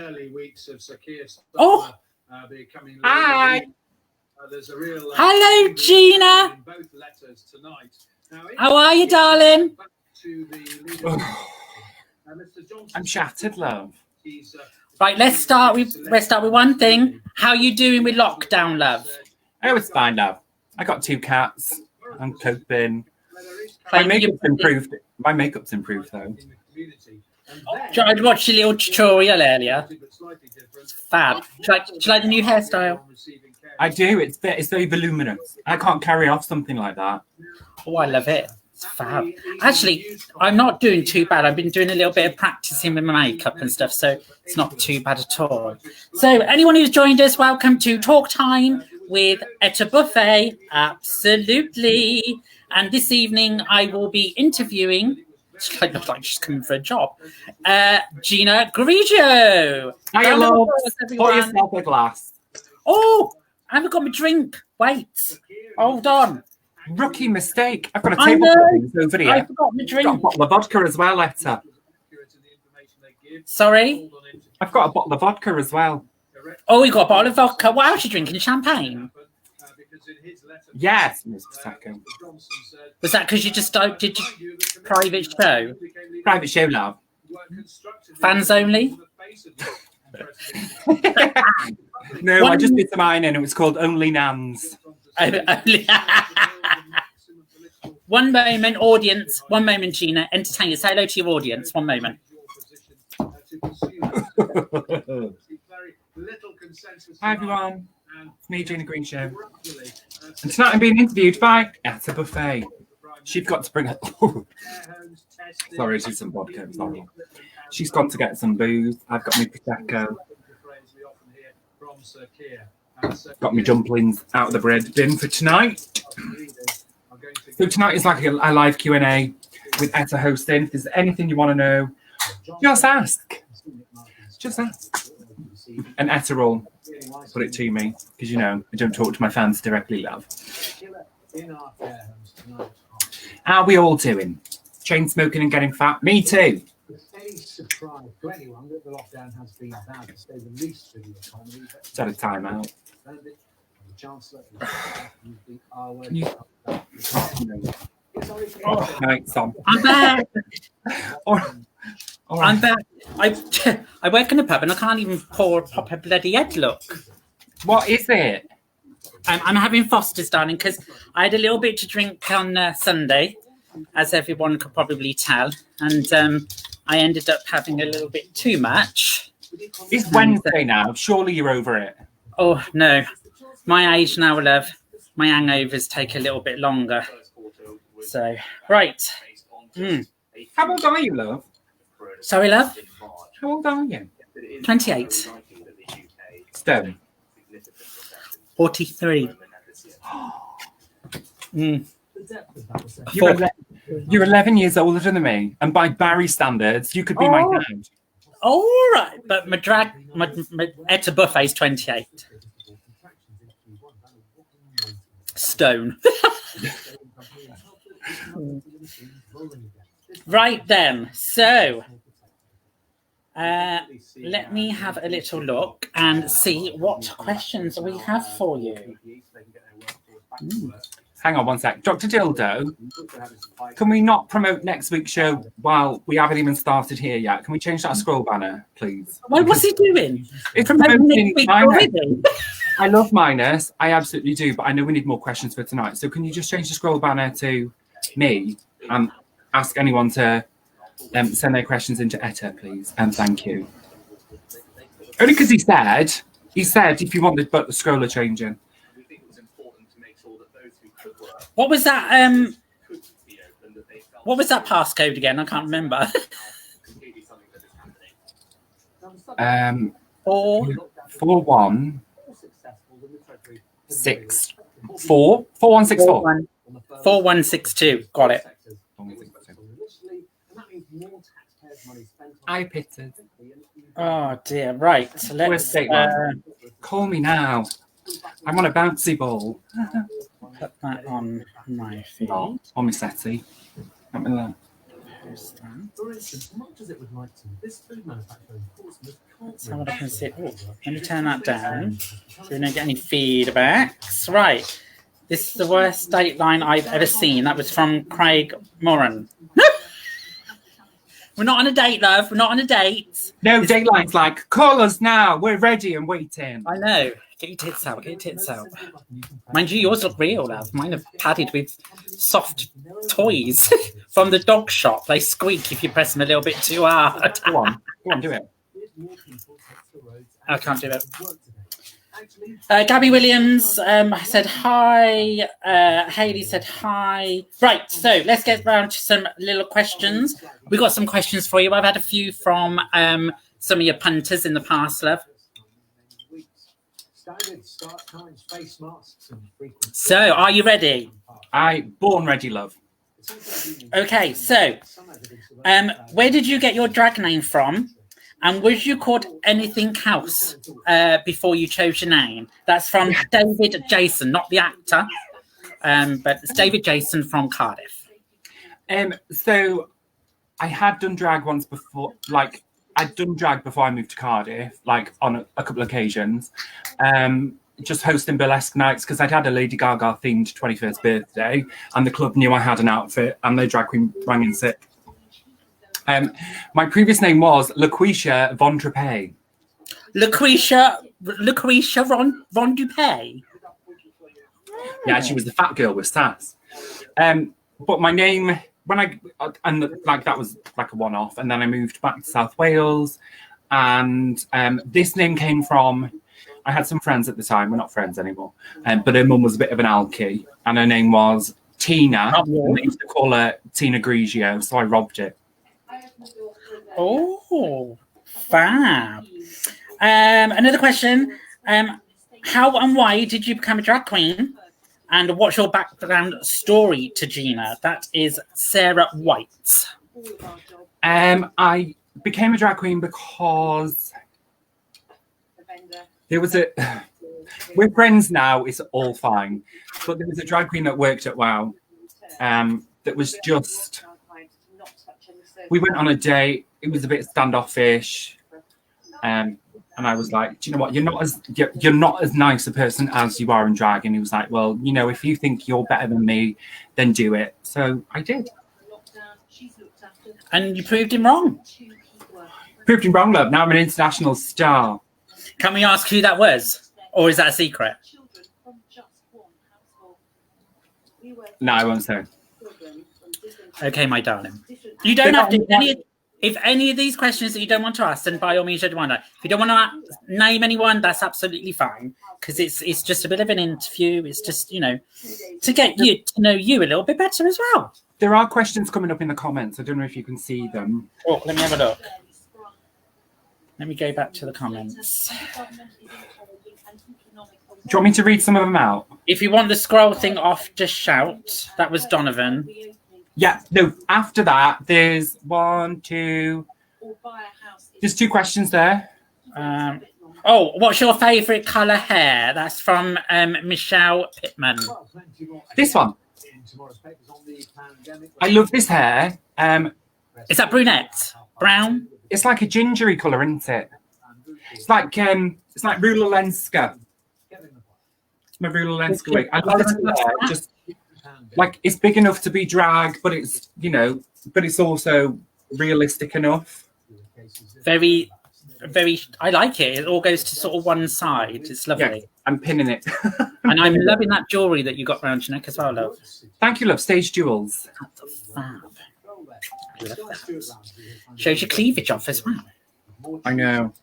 early weeks of Sakir becoming hi. There's a real hello, Gina. in both letters tonight. Now, how are you, darling? Back to the I'm shattered, love. Right, let's start with one thing. How you doing with lockdown, love? Oh, it's fine, love. I got 2 cats. I'm coping. My makeup's improved. My makeup's improved though. I watched your little tutorial earlier. Fab. Do you like the new hairstyle? I do. It's very voluminous. I can't carry off something like that. Oh, I love it. It's fab. Actually, I'm not doing too bad. I've been doing a little bit of practicing with my makeup and stuff, so it's not too bad at all. So anyone who's joined us, welcome to Talk Time with Etta Buffet. Absolutely. And this evening, I will be interviewing, she looks like she's coming for a job, Gina Grigio. Hi, love. Pour yourself a glass. Oh, I haven't got my drink. Wait. Hold on. Rookie mistake. I've got a table of things over here. I forgot my drink. I've got a bottle of vodka as well, Etta. Sorry? I've got a bottle of vodka as well. Oh, you got a bottle of vodka. What else are you drinking? Champagne? Yes, Miss Prosecco. Was that because you just did your private show? Private show, love. Fans only? No, I just did mine and it was called Only Nans. One moment, audience. One moment, Gina. Entertain us. Say hello to your audience. One moment. Hi, everyone. It's me, Gina Grigio. And tonight I'm being interviewed by Etta Buffet. She's got to bring her... Sorry, she's some vodka. Sorry. She's gone to get some booze. I've got my Prosecco. Got me dumplings out of the bread bin for tonight. So tonight is like a live Q&A with Etta hosting. If there's anything you want to know, just ask. Just ask. And Etta will put it to me because, you know, I don't talk to my fans directly, love. How are we all doing? Chain smoking and getting fat? Me too. Surprise to anyone that the lockdown has been bad to say the least for the economy. It's had a time out. Night, Sam. I'm back. All right. I'm back. I work in a pub and I can't even pop a bloody head. Look. What is it? I'm having Foster's, darling, because I had a little bit to drink on Sunday, as everyone could probably tell, and I ended up having a little bit too much. It's Wednesday now. Surely you're over it. Oh, no. My age now, love. My hangovers take a little bit longer. So, right. How old are you, love? Sorry, love? How old are you? 28. Stone. 43. You're 11 years older than me, and by Barry standards, you could be my dad. All right, but my Etta Buffet's 28. Stone. Right then, so let me have a little look and see what questions we have for you. Hang on one sec. Dr. Dildo, can we not promote next week's show while we haven't even started here yet? Can we change that scroll banner, please? What's he doing? It's promoting Minus. I love Minus. I absolutely do, but I know we need more questions for tonight. So can you just change the scroll banner to me and ask anyone to send their questions into Etta, please? And thank you. Only because he said if you want the scroller changing. What was that? What was that passcode again? I can't remember. 4164. 4164. 4162. Got it. I pitted. Oh dear. Right. Let's call me now. I'm on a bouncy ball. Put that on my feed. On my settee. For instance, much as it would like to, this food manufacturer in Portsmouth can't. Let's have a look and see. Oh, let me turn that down so we don't get any feedbacks. Right. This is the worst Dateline I've ever seen. That was from Craig Moran. We're not on a date, love. We're not on a date. No, Dateline's like, call us now. We're ready and waiting. I know. Get your tits out. Get your tits out. Mind you, yours look real, love. Mine are padded with soft toys from the dog shop. They squeak if you press them a little bit too hard. Go on, do it. I can't do it. Gabby Williams said hi. Hayley said hi. Right, so let's get round to some little questions. We got some questions for you. I've had a few from some of your punters in the past, love. So, are you ready? Born ready, love. Okay, so where did you get your drag name from? And was you called anything else before you chose your name? That's from David Jason, not the actor, but it's David Jason from Cardiff. So I had done drag once before, like I'd done drag before I moved to Cardiff, like on a couple of occasions, just hosting burlesque nights because I'd had a Lady Gaga themed 21st birthday and the club knew I had an outfit and the drag queen rang in sick. My previous name was LaQuisha Von Dupay. LaQuisha Von Dupay? Yeah, she was the fat girl with sass. But my name, that was like a one-off, and then I moved back to South Wales, and this name came from, I had some friends at the time, we're not friends anymore, but her mum was a bit of an alky, and her name was Tina, and they used to call her Gina Grigio, so I robbed it. Oh, fab. Another question. How and why did you become a drag queen? And what's your background story to Gina? That is Sarah White. I became a drag queen because there was we're friends now, it's all fine. But there was a drag queen that worked at WOW that was just, we went on a date, it was a bit standoffish. And I was like, do you know what? You're not as nice a person as you are in drag. And he was like, well, you know, if you think you're better than me, then do it. So I did. And you proved him wrong. Proved him wrong, love. Now I'm an international star. Can we ask who that was? Or is that a secret? No, I won't say. Okay, my darling. You don't have to. If any of these questions that you don't want to ask, then by all means, you don't want to. If you don't want to name anyone, that's absolutely fine. Because it's just a bit of an interview. It's just, you know, to get you to know you a little bit better as well. There are questions coming up in the comments. I don't know if you can see them. Oh, let me have a look. Let me go back to the comments. Do you want me to read some of them out? If you want the scroll thing off, just shout. That was Donovan. Yeah, no, after that, there's there's two questions there. What's your favourite colour hair? That's from Michelle Pittman. This one. I love this hair. Is that brunette? Brown? It's like a gingery colour, isn't it? It's like Rula Lenska. My Rula Lenska wig. I love this hair. Just like it's big enough to be drag, but it's, you know, but it's also realistic enough. Very, very. I like it. It all goes to sort of one side. It's lovely. Yeah, I'm pinning it. And I'm loving that jewellery that you got around your neck as well, love. Thank you, love. Stage jewels. That's fab. I love that. Shows your cleavage off as well. I know.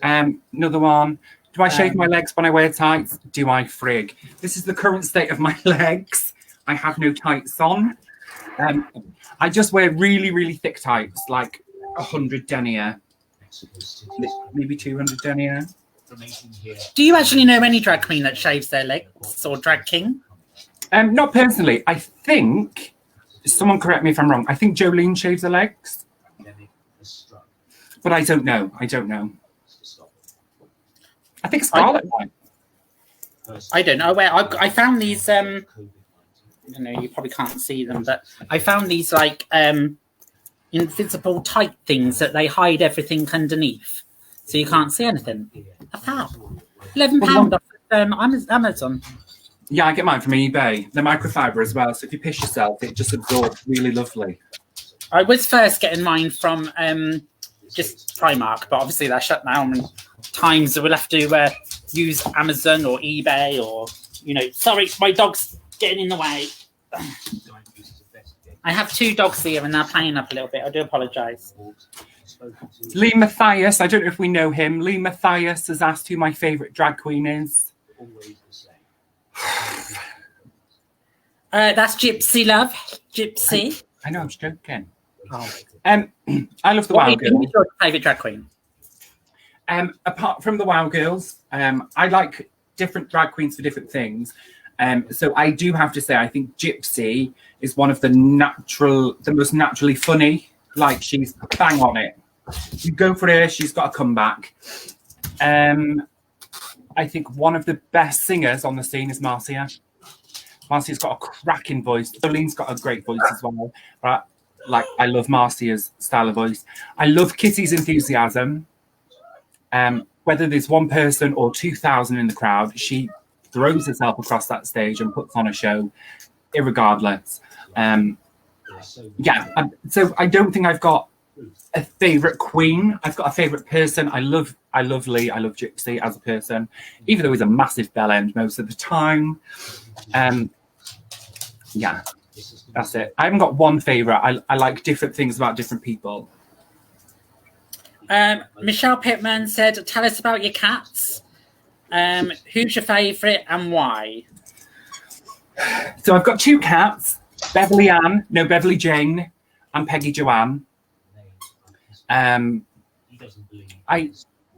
Another one. Do I shave my legs when I wear tights? Do I frig? This is the current state of my legs. I have no tights on. I just wear really, really thick tights, like 100 denier, maybe 200 denier. Do you actually know any drag queen that shaves their legs or drag king? Not personally. I think, someone correct me if I'm wrong, I think Jolene shaves her legs. But I don't know. I think Scarlett might. I don't know. I found these. I know you probably can't see them, but I found these like invisible tight things that they hide everything underneath, so you can't see anything. A fab. £11 off Amazon. Yeah, I get mine from eBay. They're microfiber as well, so if you piss yourself, it just absorbs really lovely. I was first getting mine from just Primark, but obviously they're shut down. And times we'll have to use Amazon or eBay or, sorry, my dog's getting in the way. I have 2 dogs here and they're playing up a little bit. I do apologise. Lee Matthias, I don't know if we know him. Lee Matthias has asked who my favourite drag queen is. That's Gypsy, love. Gypsy. I know, I was joking. Oh. I love the Wow Girls. Who's your favourite drag queen? Apart from the Wow Girls, I like different drag queens for different things. So I do have to say, I think Gypsy is one of the most naturally funny. Like, she's bang on it. You go for her, she's got a comeback. I think one of the best singers on the scene is Marcia. Marcia's got a cracking voice. Jolene's got a great voice as well. But I love Marcia's style of voice. I love Kitty's enthusiasm. Whether there's one person or 2,000 in the crowd, she throws herself across that stage and puts on a show, irregardless. So I don't think I've got a favourite queen. I've got a favourite person. I love Lee. I love Gypsy as a person, even though he's a massive bell end most of the time. That's it. I haven't got one favourite. I like different things about different people. Michelle Pittman said, tell us about your cats. Who's your favourite and why? So I've got 2 cats, Beverly Jane and Peggy Joanne. I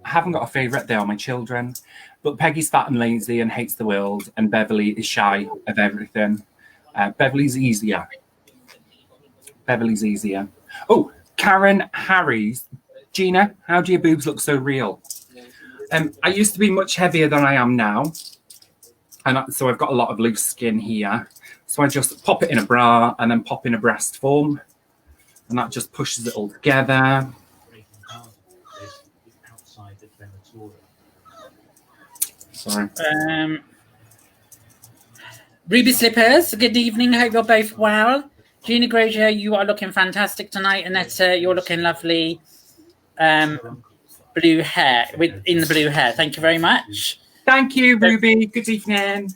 haven't got a favourite. They are my children. But Peggy's fat and lazy and hates the world, and Beverly is shy of everything. Beverly's easier. Oh, Karen Harries. Gina, how do your boobs look so real? I used to be much heavier than I am now. And so I've got a lot of loose skin here. So I just pop it in a bra and then pop in a breast form. And that just pushes it all together. Sorry. Ruby Slippers, good evening. Hope you're both well. Gina Grigio, you are looking fantastic tonight. And Etta, you're looking lovely. Blue hair, in the blue hair. Thank you very much. Thank you, Ruby. Good evening.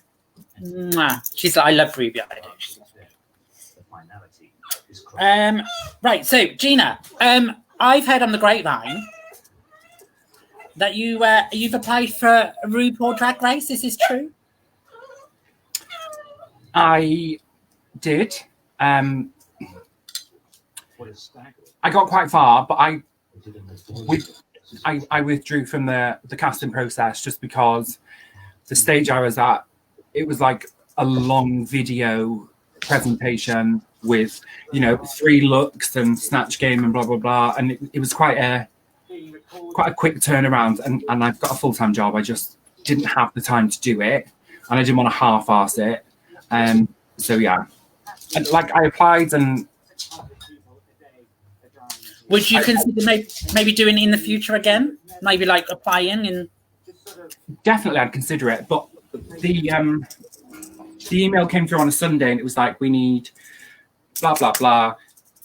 She's like, I love Ruby. I do. Right, so Gina, I've heard on the grapevine that you've applied for a RuPaul Drag Race. Is this true? I did. I got quite far, but I withdrew from the casting process just because the stage I was at, it was like a long video presentation with 3 looks and snatch game and blah blah blah, and it was quite a quick turnaround, and I've got a full-time job. I just didn't have the time to do it, and I didn't want to half-ass it. So yeah, and I applied and. Would you consider maybe doing it in the future again? Maybe applying and. Definitely, I'd consider it. But the email came through on a Sunday, and it was like, we need blah blah blah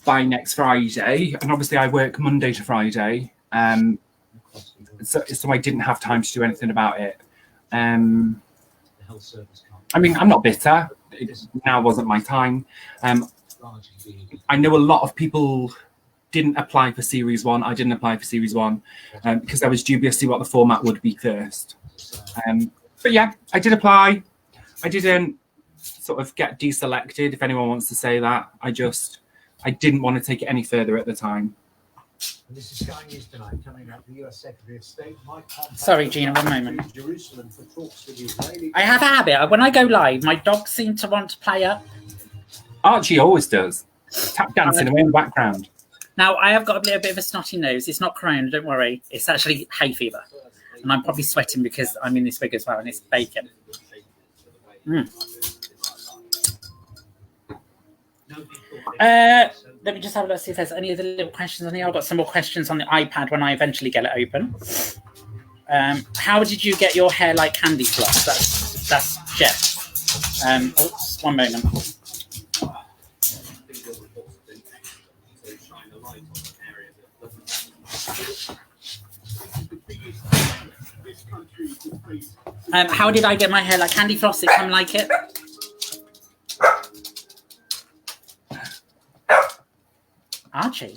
by next Friday, and obviously I work Monday to Friday, so I didn't have time to do anything about it. I mean, I'm not bitter. It now wasn't my time. I know a lot of people didn't apply for Series 1. I didn't apply for Series 1 because I was dubious to see what the format would be first. But yeah, I did apply. I didn't sort of get deselected, if anyone wants to say that. I didn't want to take it any further at the time. This is Sky News tonight, coming out the US Secretary of State, Mike Pompeo. Sorry, Gina, one moment. Jerusalem for talks with the Israeli. I have a habit. When I go live, my dogs seem to want to play up. Archie always does. Tap dancing away in the background. Now, I have got a little bit of a snotty nose. It's not corona, don't worry. It's actually hay fever. And I'm probably sweating because I'm in this wig as well, and it's bacon. let me just have a look, see if there's any other little questions on here. I've got some more questions on the iPad when I eventually get it open. How did you get your hair like candy floss? That's Jeff. One moment. How did I get my hair like candy floss? It come like it. Archie.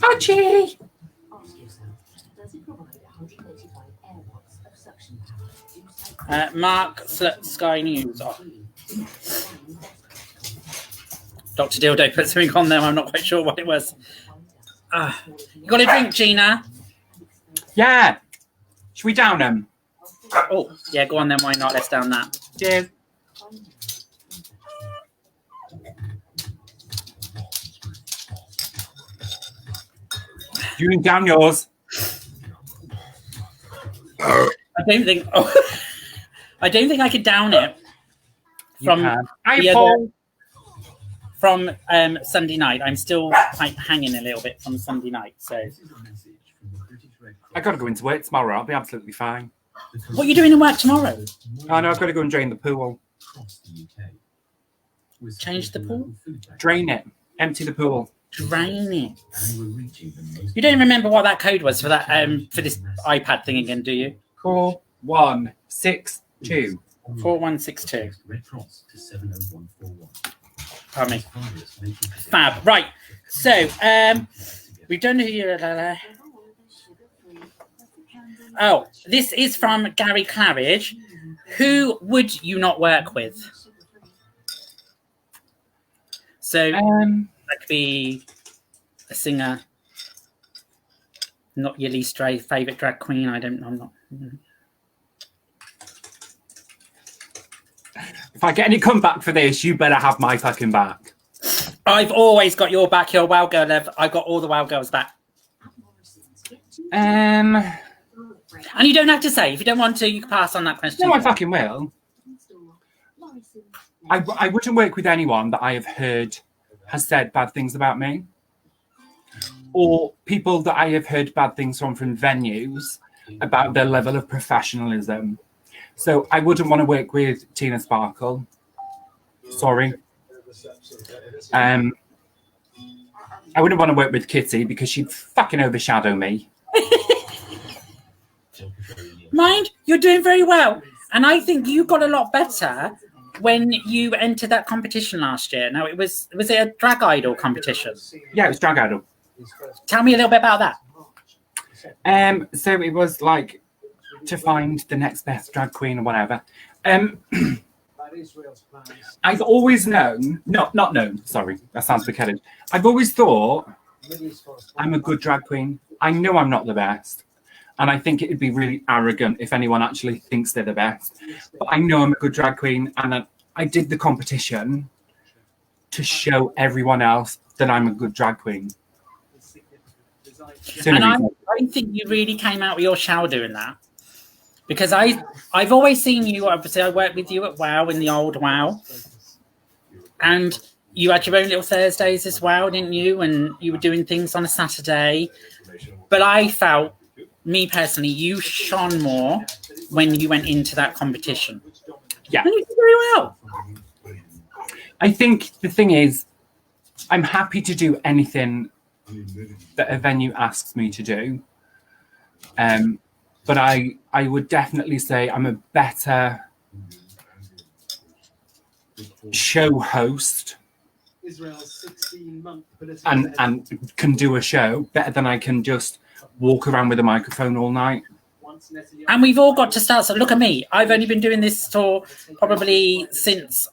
Archie. Mark Sky News. Oh. Dr. Dildo put something on there. I'm not quite sure what it was. You got a drink, Gina? Yeah. Should we down them? Oh, yeah, go on then. Why not? Let's down that. Cheers. You can down yours. I don't think. Oh, I don't think I could down it from Sunday night. I'm still quite hanging a little bit from Sunday night. So I got to go into work tomorrow. I'll be absolutely fine. What are you doing in work tomorrow? Oh no, I've got to go and drain the pool. Change the pool? Drain it. Empty the pool. Drain it. You don't remember what that code was for that for this iPad thing again, do you? 4162. 4162. Pardon me. Fab. Right. So we've done here. Oh, this is from Gary Claridge. Who would you not work with? So that could be a singer, not your least favourite drag queen. I'm not. If I get any comeback for this, you better have my fucking back. I've always got your back. You're a wow girl, Lev. I've got all the wow girls back. And you don't have to say. If you don't want to, you can pass on that question. No, I fucking will. I wouldn't work with anyone that I have heard has said bad things about me, or people that I have heard bad things from venues about their level of professionalism. So I wouldn't want to work with Tina Sparkle. Sorry. I wouldn't want to work with Kitty because she'd fucking overshadow me. Mind, you're doing very well. And I think you got a lot better when you entered that competition last year. Now, was it a drag idol competition? Yeah, it was drag idol. Tell me a little bit about that. So it was like to find the next best drag queen or whatever. I've always known, not known, sorry, that sounds big-headed. I've always thought I'm a good drag queen. I know I'm not the best. And I think it would be really arrogant if anyone actually thinks they're the best. But I know I'm a good drag queen. And I did the competition to show everyone else that I'm a good drag queen. And I think you really came out with your shell doing that. Because I've always seen you, obviously I worked with you at WoW in the old WoW. And you had your own little Thursdays as well, didn't you? And you were doing things on a Saturday. But I felt, me personally, you shone more when you went into that competition. Yeah. And you did very well. I think the thing is, I'm happy to do anything that a venue asks me to do. But I would definitely say I'm a better show host and can do a show better than I can just walk around with a microphone all night. And we've all got to start. So look at me. I've only been doing this tour probably since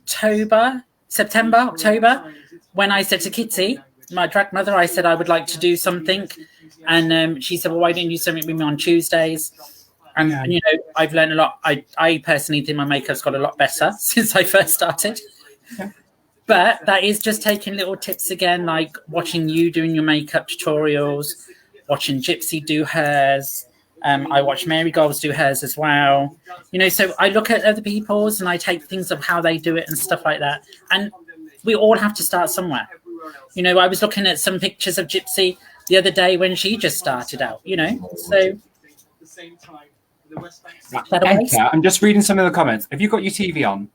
September, October, when I said to Kitty, my drag mother, I said I would like to do something. And she said, well, why don't you do something with me on Tuesdays? And, you know, I've learned a lot. I personally think my makeup's got a lot better since I first started. Yeah. But that is just taking little tips again, like watching you doing your makeup tutorials, watching Gypsy do hers, I watch Mary Goals do hers as well. You know, so I look at other people's and I take things of how they do it and stuff like that. And we all have to start somewhere. You know, I was looking at some pictures of Gypsy the other day when she just started out, you know. So Etta, I'm just reading some of the comments. Have you got your TV on?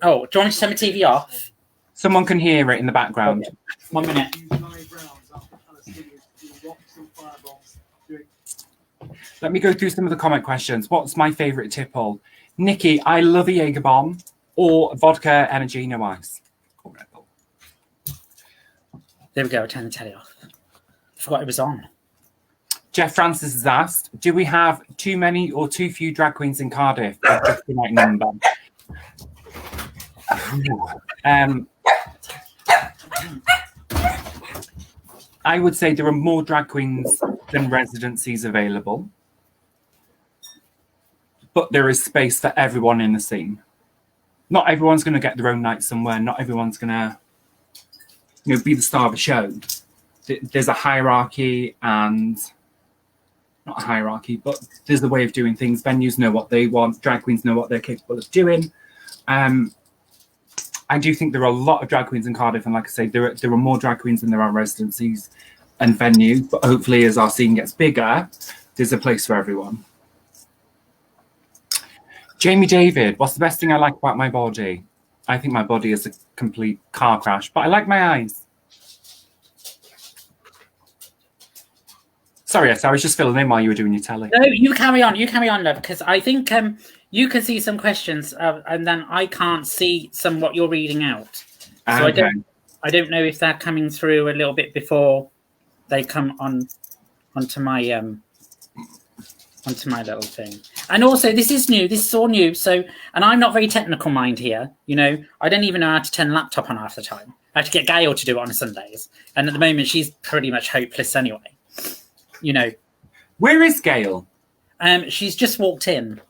Oh, do you want me to turn my TV off? Someone can hear it in the background. Okay. 1 minute. Let me go through some of the comment questions. What's my favourite tipple? Nikki, I love a Jaeger bomb or vodka energy, no ice. Or Red Bull. There we go. Turn the telly off. I forgot it was on. Jeff Francis has asked, do we have too many or too few drag queens in Cardiff? Or just the right number? I would say there are more drag queens than residencies available. But there is space for everyone in the scene. Not everyone's going to get their own night somewhere. Not everyone's going to, be the star of a show. There's a hierarchy and not a hierarchy, but there's a way of doing things. Venues know what they want. Drag queens know what they're capable of doing. I do think there are a lot of drag queens in Cardiff, and like I say, there are more drag queens than there are residencies and venues. But hopefully, as our scene gets bigger, there's a place for everyone. Jamie David, what's the best thing I like about my body? I think my body is a complete car crash, but I like my eyes. Sorry, Etta, I was just filling in while you were doing your telly. No, you carry on, love, because I think you can see some questions, and then I can't see some what you're reading out. So Okay. I don't know if they're coming through a little bit before they come onto my little thing. And also, this is new. This is all new. So, and I'm not very technical mind here. You know, I don't even know how to turn the laptop on half the time. I have to get Gail to do it on Sundays, and at the moment, she's pretty much hopeless anyway. You know. Where is Gail? She's just walked in.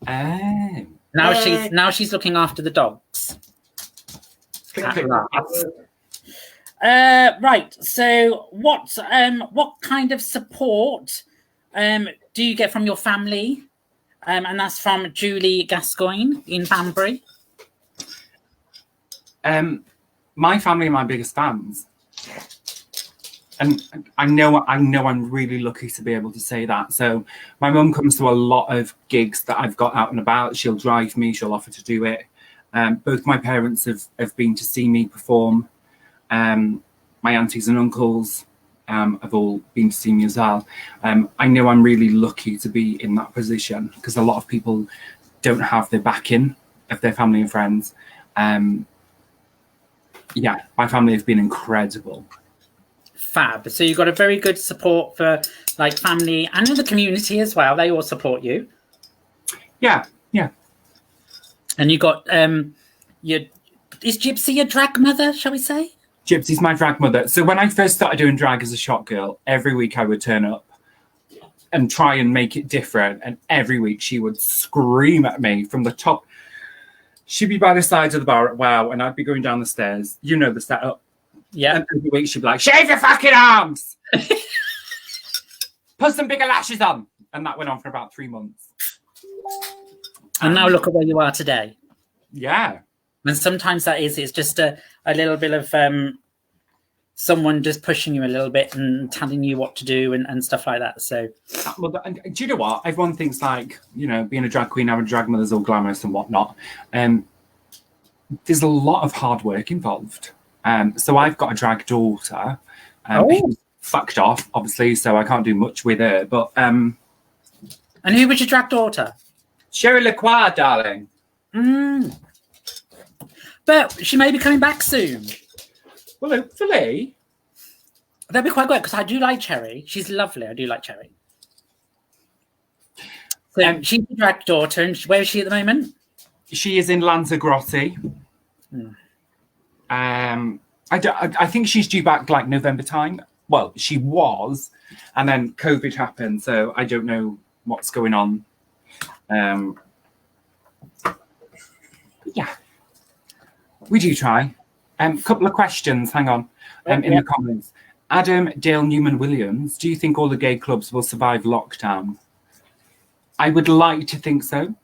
Oh. Now she's looking after the dogs. Right. So what kind of support do you get from your family? And that's from Julie Gascoigne in Banbury. My family are my biggest fans. And I know I'm really lucky to be able to say that. So my mum comes to a lot of gigs that I've got out and about. She'll drive me, she'll offer to do it. Both my parents have been to see me perform. My aunties and uncles have all been to see me as well. I know I'm really lucky to be in that position because a lot of people don't have the backing of their family and friends. Yeah, my family have been incredible. Fab. So you've got a very good support for like family and the community as well. They all support you. Yeah. And you got is Gypsy your drag mother, shall we say? Gypsy's my drag mother. So when I first started doing drag as a shop girl, every week I would turn up and try and make it different. And every week she would scream at me from the top. She'd be by the sides of the bar at WOW, and I'd be going down the stairs. You know the setup. Yeah. And every week she'd be like, shave your fucking arms! Put some bigger lashes on! And that went on for about 3 months. And now look at where you are today. Yeah. And sometimes it's just a little bit of someone just pushing you a little bit and telling you what to do and stuff like that. So, well, do you know what? Everyone thinks like, being a drag queen, having a drag mother's all glamorous and whatnot. There's a lot of hard work involved. So I've got a drag daughter. Who's fucked off, obviously, so I can't do much with her. But and who was your drag daughter? Sherry Lacroix, darling. But she may be coming back soon. Well, hopefully. That'd be quite good because I do like Cherry. She's lovely. I do like Cherry. So she's a drag daughter, and where is she at the moment? She is in Lanzarote. I think she's due back like November time. Well, she was, and then COVID happened, so I don't know what's going on. Yeah, we do try. Couple of questions. Hang on. In the comments, Adam Dale Newman Williams, do you think all the gay clubs will survive lockdown? I would like to think so.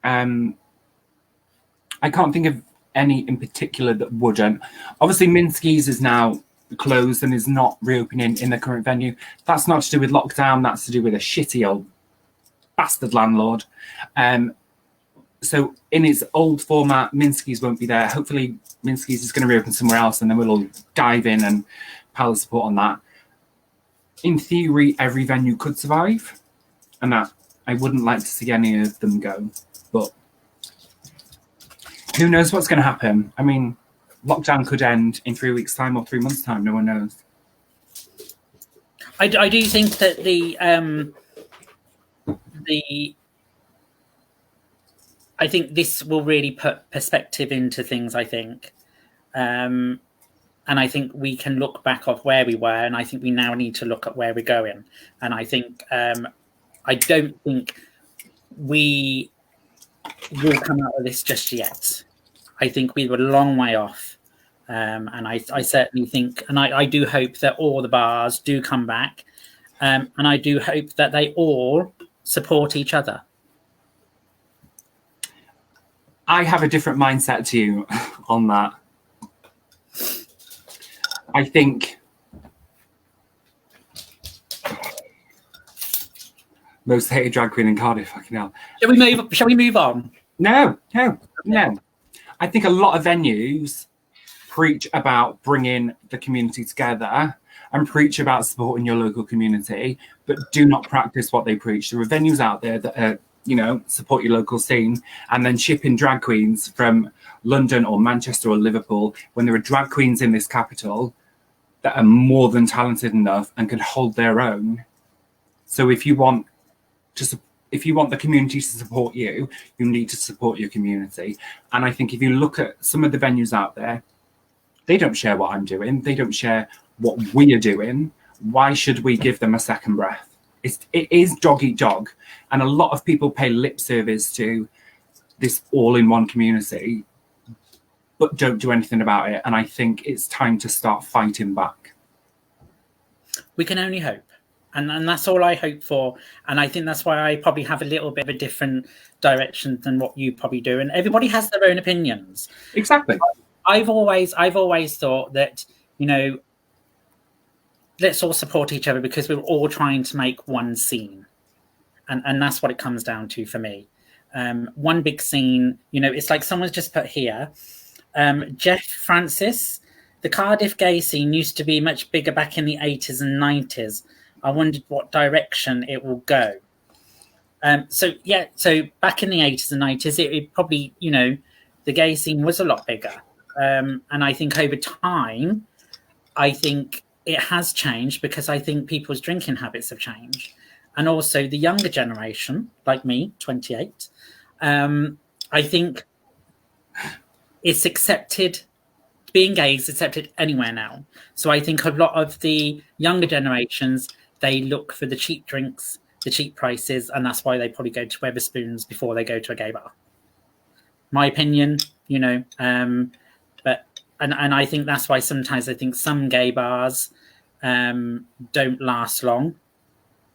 I can't think of any in particular that wouldn't. Obviously, Minsky's is now closed and is not reopening in the current venue. That's not to do with lockdown. That's to do with a shitty old bastard landlord. So in its old format, Minsky's won't be there. Hopefully, Minsky's is going to reopen somewhere else, and then we'll all dive in and pile support on that. In theory, every venue could survive, and that I wouldn't like to see any of them go. But who knows what's going to happen? I mean, lockdown could end in 3 weeks' time or 3 months' time. No one knows. I do think that I think this will really put perspective into things, I think. And I think we can look back off where we were, and I think we now need to look at where we're going. And I think I don't think we will come out of this just yet. I think we were a long way off. And I certainly think, and I do hope that all the bars do come back. And I do hope that they all support each other. I have a different mindset to you on that. I think most hated drag queen in Cardiff. Fucking hell. Shall we move on? No. I think a lot of venues preach about bringing the community together and preach about supporting your local community, but do not practice what they preach. There are venues out there that are, support your local scene, and then shipping drag queens from London or Manchester or Liverpool when there are drag queens in this capital that are more than talented enough and can hold their own. So if you want the community to support you, you need to support your community. And I think if you look at some of the venues out there, they don't share what I'm doing. They don't share what we are doing. Why should we give them a second breath? It is dog eat dog. And a lot of people pay lip service to this all-in-one community, but don't do anything about it. And I think it's time to start fighting back. We can only hope. And that's all I hope for. And I think that's why I probably have a little bit of a different direction than what you probably do. And everybody has their own opinions. Exactly. I've always thought that, let's all support each other because we're all trying to make one scene. And that's what it comes down to for me. One big scene, it's like someone's just put here, Jeff Francis, the Cardiff gay scene used to be much bigger back in the 80s and 90s. I wondered what direction it will go. So back in the 80s and 90s, it probably, the gay scene was a lot bigger. And I think over time, I think it has changed because I think people's drinking habits have changed. And also the younger generation, like me, 28, I think it's accepted, being gay is accepted anywhere now. So I think a lot of the younger generations, they look for the cheap drinks, the cheap prices, and that's why they probably go to Wetherspoons before they go to a gay bar. My opinion, but I think that's why sometimes I think some gay bars don't last long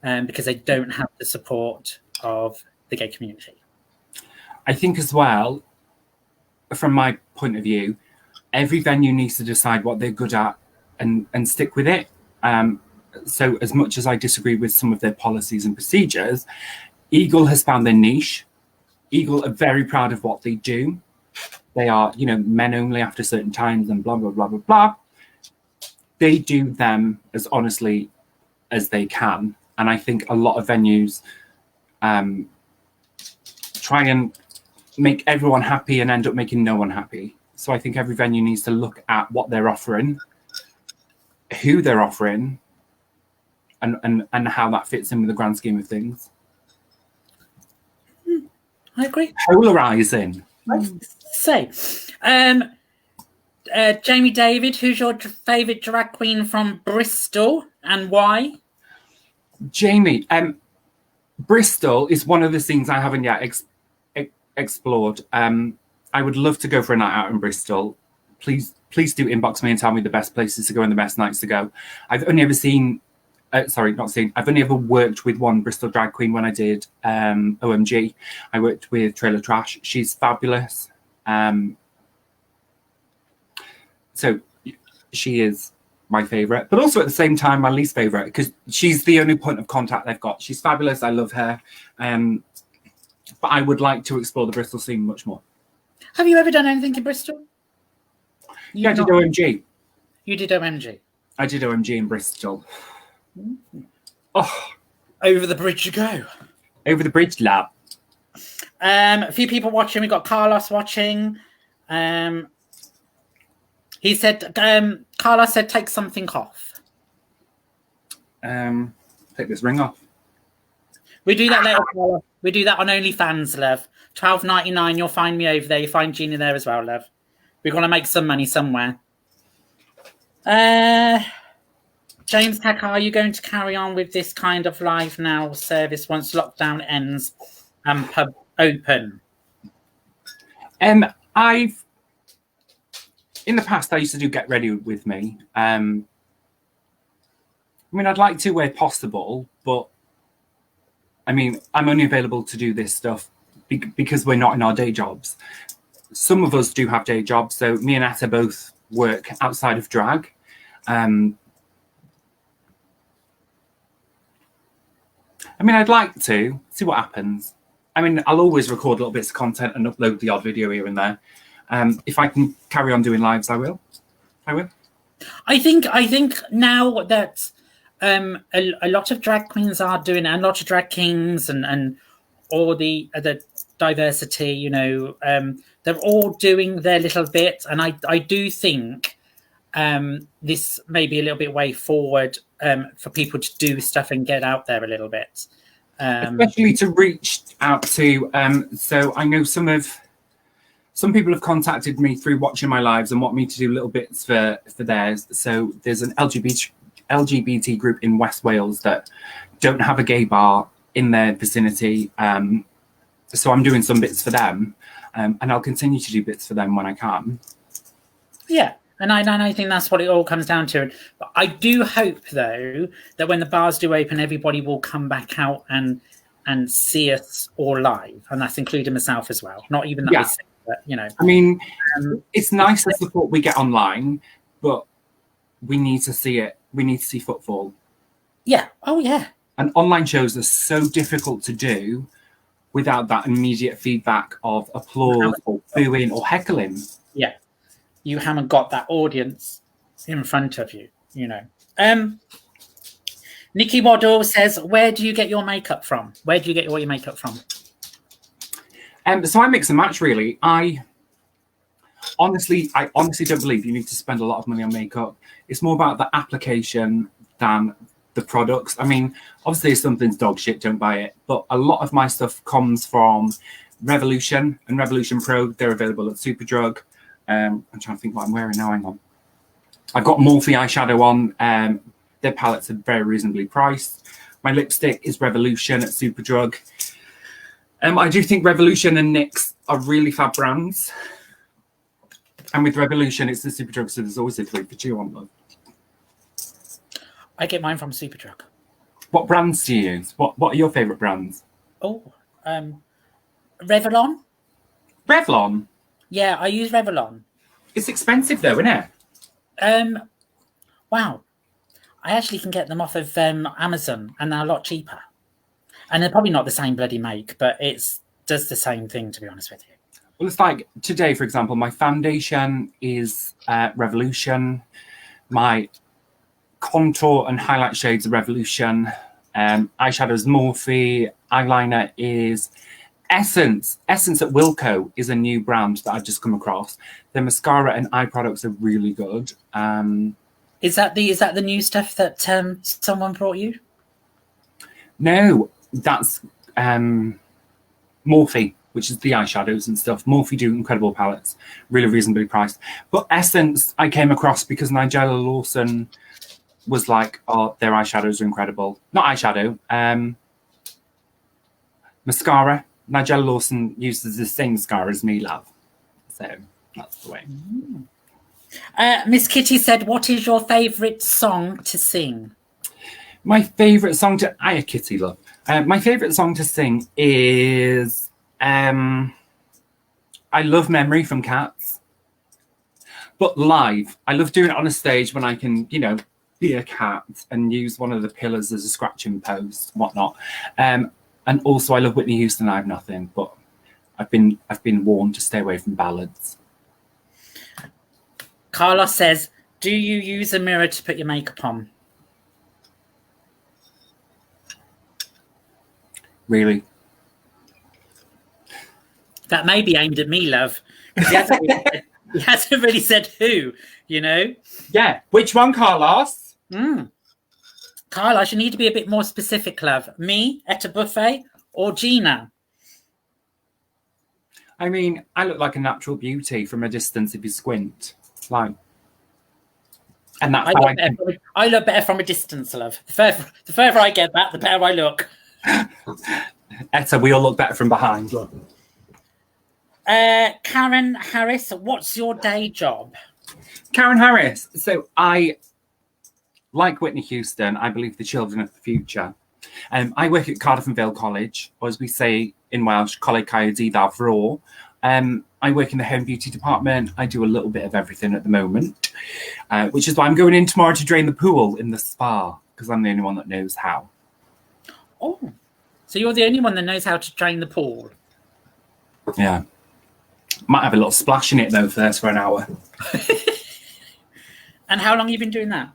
because they don't have the support of the gay community. I think as well, from my point of view, every venue needs to decide what they're good at and stick with it. So as much as I disagree with some of their policies and procedures, Eagle has found their niche. Eagle are very proud of what they do. They are, men only after certain times and blah, blah, blah, blah, blah. They do them as honestly as they can. And I think a lot of venues try and make everyone happy and end up making no one happy. So I think every venue needs to look at what they're offering, who they're offering, and how that fits in with the grand scheme of things. I agree. Polarizing. So, Jamie David, who's your favourite drag queen from Bristol and why? Jamie, Bristol is one of the scenes I haven't yet explored. I would love to go for a night out in Bristol. Please please do inbox me and tell me the best places to go and the best nights to go. I've only ever seen, I've only ever worked with one Bristol drag queen when I did OMG. I worked with Trailer Trash. She's fabulous. So she is my favourite, but also at the same time my least favourite, because she's the only point of contact they've got. She's fabulous. I love her. But I would like to explore the Bristol scene much more. Have you ever done anything in Bristol? Yeah, I did OMG. You did OMG? I did OMG in Bristol. Oh, over the bridge you go. Over the bridge, lab. A few people watching. We got Carlos watching. He said, Carlos said, take something off. Take this ring off. We do that later, Carlos. We do that on OnlyFans, love. $12.99. You'll find me over there. You find Gina there as well, love. We're going to make some money somewhere. James Tech, are you going to carry on with this kind of live now service once lockdown ends and pub open? In the past, I used to do Get Ready With Me. I mean, I'd like to where possible, but I mean, I'm only available to do this stuff because we're not in our day jobs. Some of us do have day jobs. So me and Etta both work outside of drag. I mean, I'd like to see what happens. I mean, I'll always record little bits of content and upload the odd video here and there. If I can carry on doing lives, I will. I think now that a lot of drag queens are doing it, and a lot of drag kings and all the diversity, you know, they're all doing their little bit. And I do think this may be a little bit way forward for people to do stuff and get out there a little bit. Especially to reach out to, so I know some people have contacted me through watching my lives and want me to do little bits for theirs. So there's an LGBT group in West Wales that don't have a gay bar in their vicinity. So I'm doing some bits for them, and I'll continue to do bits for them when I can. Yeah, and I think that's what it all comes down to. But I do hope, though, that when the bars do open, everybody will come back out and see us all live, and that's including myself as well. Not even that, yeah. But, you know. I mean, it's nice the support we get online, but we need to see it. We need to see footfall. Yeah. Oh, yeah. And online shows are so difficult to do without that immediate feedback of applause or booing or heckling. Yeah. You haven't got that audience in front of you, you know. Nikki Waddle says, where do you get your makeup from? Where do you get all your makeup from? So I mix and match, really. I honestly don't believe you need to spend a lot of money on makeup. It's more about the application than the products. I mean, obviously if something's dog shit, don't buy it. But a lot of my stuff comes from Revolution and Revolution Pro. They're available at Superdrug. I'm trying to think what I'm wearing now. Hang on. I've got Morphe eyeshadow on. Their palettes are very reasonably priced. My lipstick is Revolution at Superdrug. I do think Revolution and NYX are really fab brands. And with Revolution, it's the Superdrug, so there's always a 3 for 2 on them. I get mine from Superdrug. What brands do you use? What are your favourite brands? Oh, Revlon. Revlon? Yeah, I use Revlon. It's expensive though, isn't it? Wow. I actually can get them off of Amazon, and they're a lot cheaper. And they're probably not the same bloody make, but it does the same thing, to be honest with you. Well, it's like today, for example, my foundation is Revolution. My contour and highlight shades are Revolution. Eyeshadow is Morphe. Eyeliner is Essence. Essence at Wilko is a new brand that I've just come across. The mascara and eye products are really good. Is that the new stuff that someone brought you? No, that's Morphe, which is the eyeshadows and stuff. Morphe do incredible palettes, really reasonably priced. But Essence I came across because Nigella Lawson was like, oh, their eyeshadows are incredible. Not eyeshadow, mascara. Nigella Lawson uses the same mascara as me, love. So that's the way. Miss Kitty said, what is your favourite song to sing? My favourite song to... Hiya, Kitty, love. My favourite song to sing is... I love Memory from Cats. But live. I love doing it on a stage when I can, you know, be a cat and use one of the pillars as a scratching post, whatnot. And also I love Whitney Houston, I Have Nothing, but I've been warned to stay away from ballads. Carlos says, do you use a mirror to put your makeup on? Really? That may be aimed at me, love. He hasn't really said who, you know? Yeah. Which one, Carlos? Carlos, you need to be a bit more specific, love. Me, Etta Buffet, or Gina? I mean, I look like a natural beauty from a distance if you squint. Like, and that's I look better from a distance, love. The further I get back, the better I look. Etta, we all look better from behind. Look. Karen Harris, what's your day job? Karen Harris. So I, like Whitney Houston, I believe the children of the future. I work at Cardiff and Vale College, or as we say in Welsh, Coleg Caerdydd a Fro. I work in the home beauty department. I do a little bit of everything at the moment, which is why I'm going in tomorrow to drain the pool in the spa, because I'm the only one that knows how. Oh, so you're the only one that knows how to drain the pool? Yeah. Might have a little splash in it, though, first for an hour. And how long have you been doing that?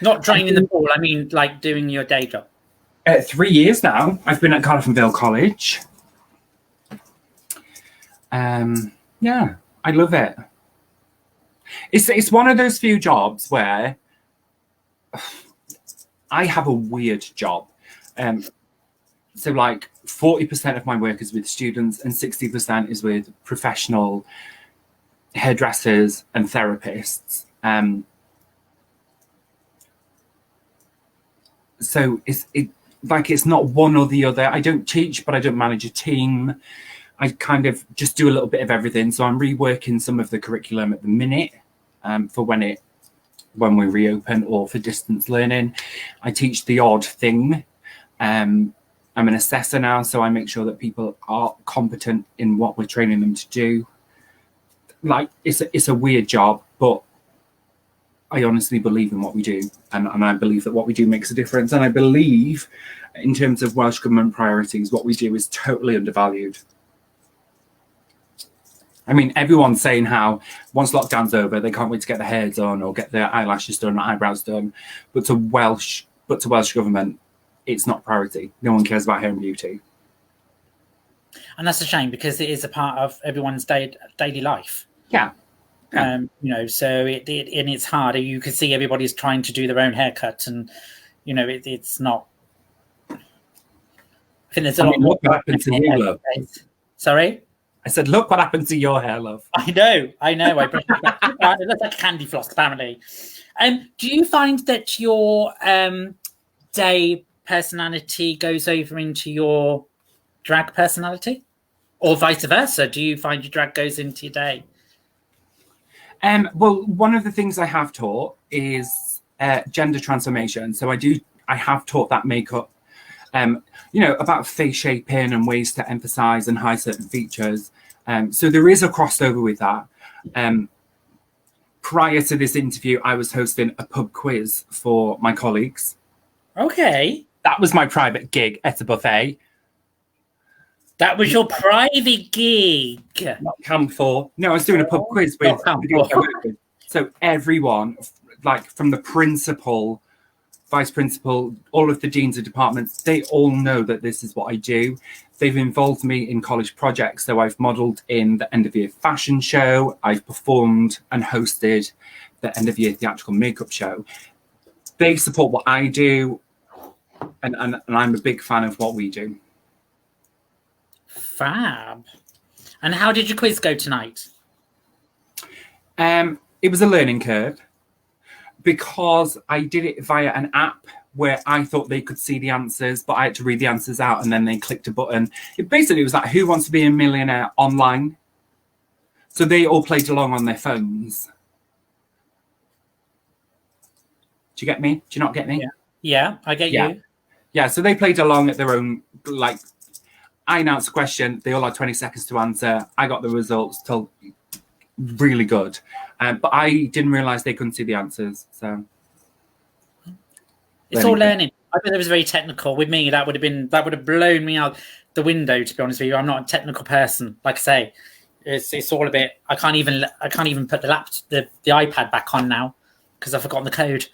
Not draining the pool, I mean, like doing your day job. 3 years now. I've been at Cardiff and Vale College. Yeah, I love it. It's one of those few jobs where I have a weird job. So like 40% of my work is with students and 60% is with professional hairdressers and therapists. So it's not one or the other. I don't teach, but I don't manage a team. I kind of just do a little bit of everything. So I'm reworking some of the curriculum at the minute for when we reopen, or for distance learning. I teach the odd thing. I'm an assessor now, so I make sure that people are competent in what we're training them to do. Like, it's a weird job, but I honestly believe in what we do, and I believe that what we do makes a difference. And I believe, in terms of Welsh Government priorities, what we do is totally undervalued. I mean, everyone's saying how once lockdown's over, they can't wait to get their hair done or get their eyelashes done or eyebrows done. But to Welsh Government, it's not a priority. No one cares about hair and beauty. And that's a shame, because it is a part of everyone's daily life. Yeah. You know, so it's hard. You can see everybody's trying to do their own haircut, and you know, it's not. I think there's a lot more. Look what happened to you, love. Sorry? I said, look what happened to your hair, love. I know. I brushed it back. It looks like candy floss, apparently. Do you find that your day personality goes over into your drag personality, or vice versa? Do you find your drag goes into your day? Well, one of the things I have taught is gender transformation. So I have taught that makeup, you know, about face shaping and ways to emphasize and hide certain features. So there is a crossover with that. Prior to this interview, I was hosting a pub quiz for my colleagues. Okay. That was my private gig at a buffet. That was your private gig. Not Camp 4. No, I was doing a pub quiz with. So everyone, like from the principal, vice principal, all of the deans of departments, they all know that this is what I do. They've involved me in college projects. So I've modelled in the end of year fashion show. I've performed and hosted the end of year theatrical makeup show. They support what I do, and I'm a big fan of what we do. Fab. And how did your quiz go tonight? It was a learning curve, because I did it via an app where I thought they could see the answers, but I had to read the answers out, and then they clicked a button. It basically was like, who wants to be a millionaire online? So they all played along on their phones. Do you get me? Do you not get me? Yeah, I get you. Yeah, so they played along at their own, like, I announced a question, they all had 20 seconds to answer. I got the results, told really good. But I didn't realise they couldn't see the answers, so. It's all learning. I thought it was very technical. With me, that would have blown me out the window, to be honest with you. I'm not a technical person. Like I say, it's all a bit, I can't even put the iPad back on now because I've forgotten the code.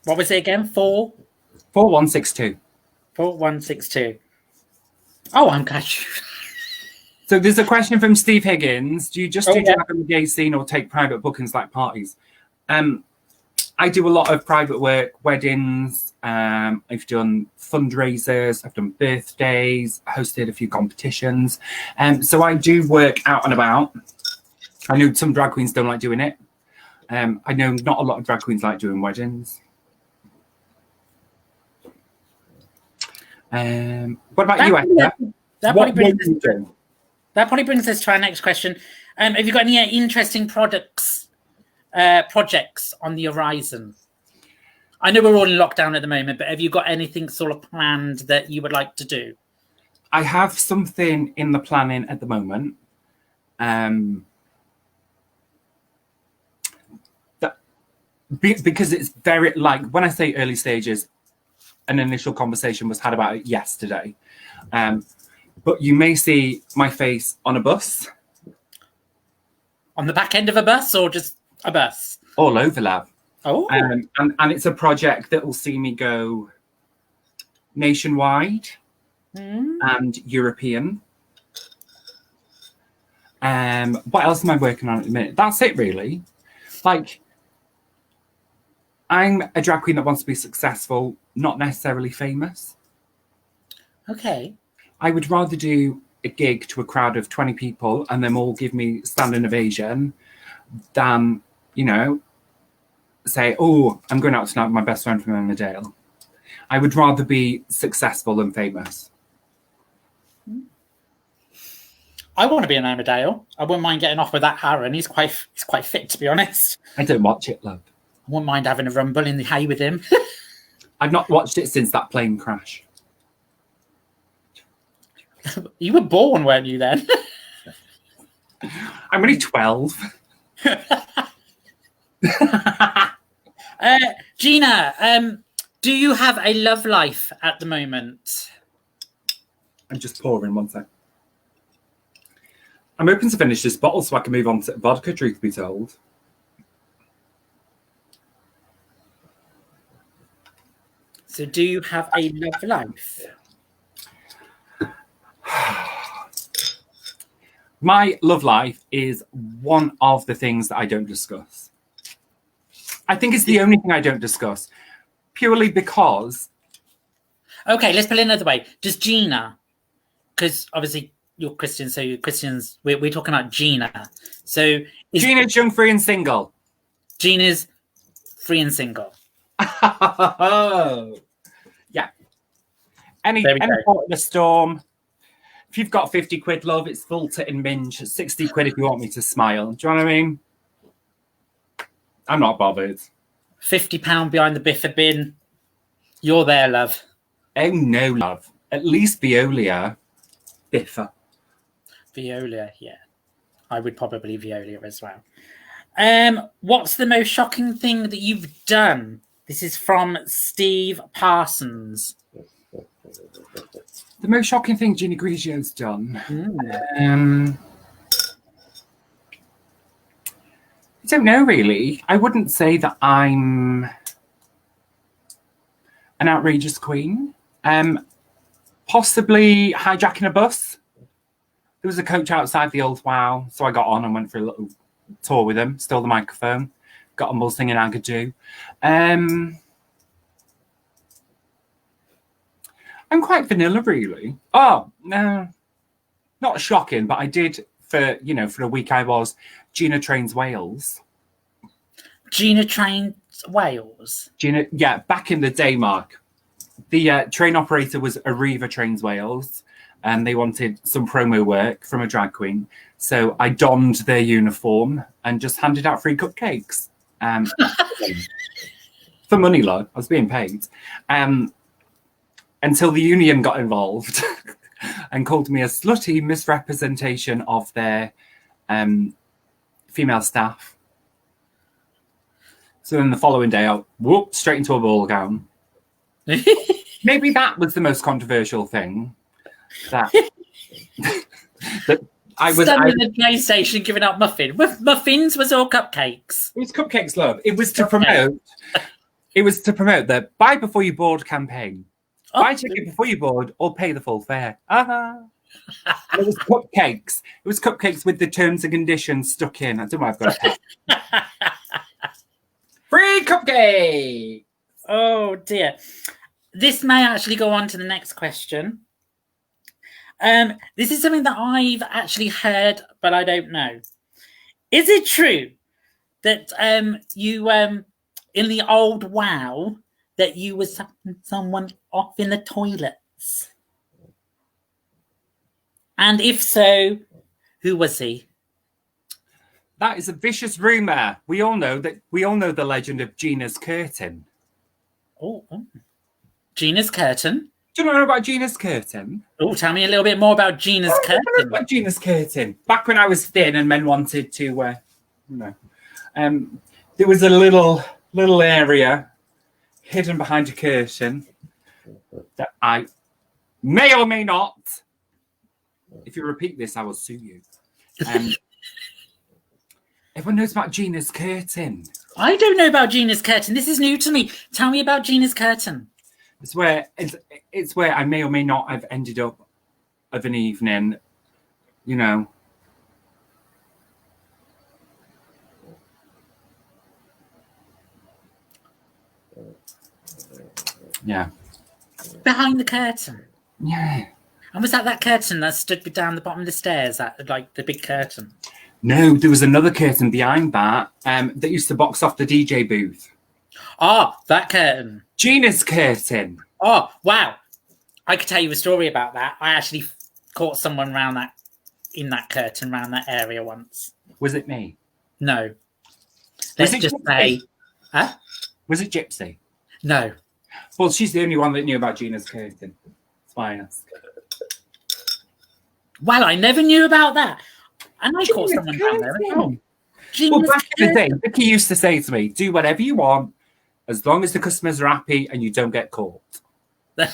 What was it again? 4162. 4162. Oh, I'm glad you. So there's a question from Steve Higgins. Do you just do drag on the gay scene or take private bookings like parties? I do a lot of private work, weddings. I've done fundraisers. I've done birthdays. Hosted a few competitions. So I do work out and about. I know some drag queens don't like doing it. I know not a lot of drag queens like doing weddings. What about you, Etta? That probably brings us to our next question. Have you got any interesting projects on the horizon? I know we're all in lockdown at the moment, but have you got anything sort of planned that you would like to do? I have something in the planning at the moment. Because it's very, like, when I say early stages, an initial conversation was had about it yesterday. But you may see my face on a bus. On the back end of a bus or just a bus? All over, lab. Oh. And it's a project that will see me go nationwide and European. What else am I working on at the minute? That's it, really. Like, I'm a drag queen that wants to be successful, not necessarily famous. Okay. I would rather do a gig to a crowd of 20 people and them all give me standing ovation than, you know, say, oh, I'm going out tonight with my best friend from Emmerdale. I would rather be successful than famous. I want to be an Emmerdale. I wouldn't mind getting off with that Aaron. He's quite fit, to be honest. I don't watch it, love. I wouldn't mind having a rumble in the hay with him. I've not watched it since that plane crash. You were born, weren't you, then? I'm only 12. Gina, do you have a love life at the moment? I'm just pouring, one sec. I'm hoping to finish this bottle so I can move on to vodka, truth be told. So do you have a love life? My love life is one of the things that I don't discuss. I think it's the only thing I don't discuss, purely because... Okay, let's put it another way. Does Gina, because obviously you're Christian, so you're Christians, we're talking about Gina. So Gina's young, free and single. Gina's free and single. Yeah. Any part of the storm. If you've got 50 quid, love, it's full tit and minge. 60 quid if you want me to smile. Do you know what I mean? I'm not bothered. £50 behind the biffa bin. You're there, love. Oh, no, love. At least Veolia. Biffa. Veolia, yeah. I would probably Veolia as well. What's the most shocking thing that you've done? This is from Steve Parsons. The most shocking thing Gina Grigio's done. I don't know, really. I wouldn't say that I'm an outrageous queen. Possibly hijacking a bus. There was a coach outside the old Wow, so I got on and went for a little tour with him, stole the microphone, got them all singing Agadoo. I'm quite vanilla, really. Oh, no, not shocking, but I did for a week I was Gina Trains Wales. Gina Trains Wales? Gina, yeah, back in the day, Mark. the train operator was Arriva Trains Wales, and they wanted some promo work from a drag queen. So I donned their uniform and just handed out free cupcakes. For money, love. I was being paid. Until the union got involved and called me a slutty misrepresentation of their female staff. So then the following day, I whooped straight into a ball gown. Maybe that was the most controversial thing. That I was standing in the train station giving out muffins was all cupcakes. It was cupcakes, love. It was to promote. It was to promote the buy before you board campaign. Buy ticket before you board or pay the full fare. It was cupcakes. It was cupcakes with the terms and conditions stuck in. I don't know why I've got to pay. Free cupcake. Oh dear. This may actually go on to the next question. This is something that I've actually heard, but I don't know. Is it true that you in the old WoW that you were sucking someone off in the toilets? And if so, who was he? That is a vicious rumor. We all know the legend of Gina's curtain. Oh. Gina's curtain. Do you know about Gina's curtain? Oh, tell me a little bit more about Gina's curtain. I about Gina's curtain. Back when I was thin and men wanted to, there was a little area hidden behind a curtain that I may or may not. If you repeat this, I will sue you. Everyone knows about Gina's curtain. I don't know about Gina's curtain. This is new to me. Tell me about Gina's curtain. It's where I may or may not have ended up of an evening, you know. Yeah. Behind the curtain. Yeah. And was that curtain that stood down the bottom of the stairs? That like the big curtain? No, there was another curtain behind that that used to box off the DJ booth. Oh, that curtain. Gina's curtain. Oh, wow. I could tell you a story about that. I actually caught someone in that curtain around that area once. Was it me? No. Let's just say. Huh? Was it Gypsy? No. Well, she's the only one that knew about Gina's curtain. It's fine. Well, I never knew about that. And I caught someone down there. Well, back in the day, Vicky used to say to me, do whatever you want, as long as the customers are happy and you don't get caught. And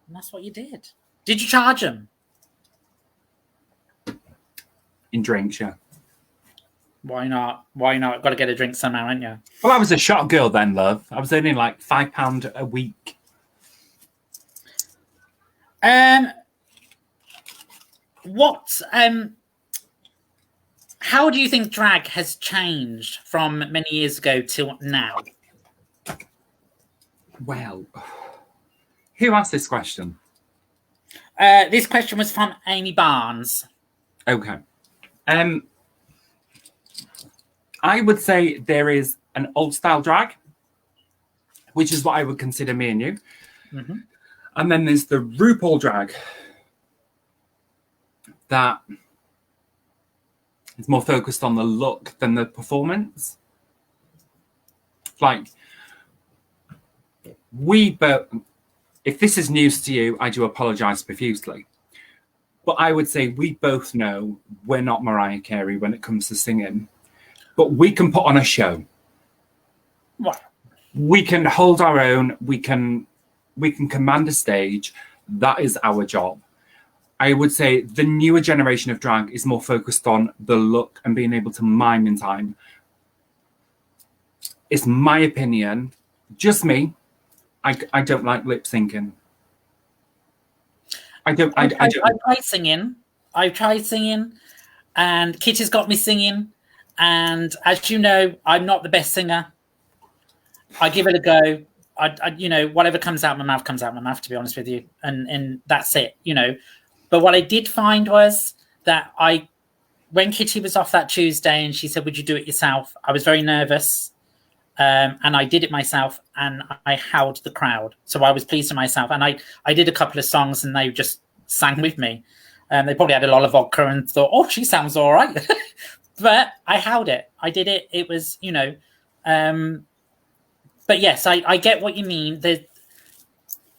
that's what you did. Did you charge them? In drinks, yeah. Why not? Got to get a drink somehow, ain't you? Well, I was a shop girl then, love. I was earning like £5 a week. How do you think drag has changed from many years ago till now? Well, who asked this question? This question was from Amy Barnes. Okay. I would say there is an old style drag, which is what I would consider me and you. Mm-hmm. And then there's the RuPaul drag that is more focused on the look than the performance. Like, if this is news to you, I do apologize profusely. But I would say we both know we're not Mariah Carey when it comes to singing. But we can put on a show. What? We can hold our own. We can command a stage. That is our job. I would say the newer generation of drag is more focused on the look and being able to mime in time. It's my opinion. Just me. I don't like lip syncing. I don't. I've tried singing. I've tried singing, and Kitty's got me singing. And as you know, I'm not the best singer. I give it a go. I whatever comes out my mouth comes out my mouth, to be honest with you. And that's it, But what I did find was that when Kitty was off that Tuesday and she said, would you do it yourself? I was very nervous. and I did it myself, and I howled the crowd. So I was pleased with myself, and I did a couple of songs, and they just sang with me. They probably had a lot of vodka and thought, "Oh, she sounds all right," but I howled it. I did it. It was, but yes, I get what you mean.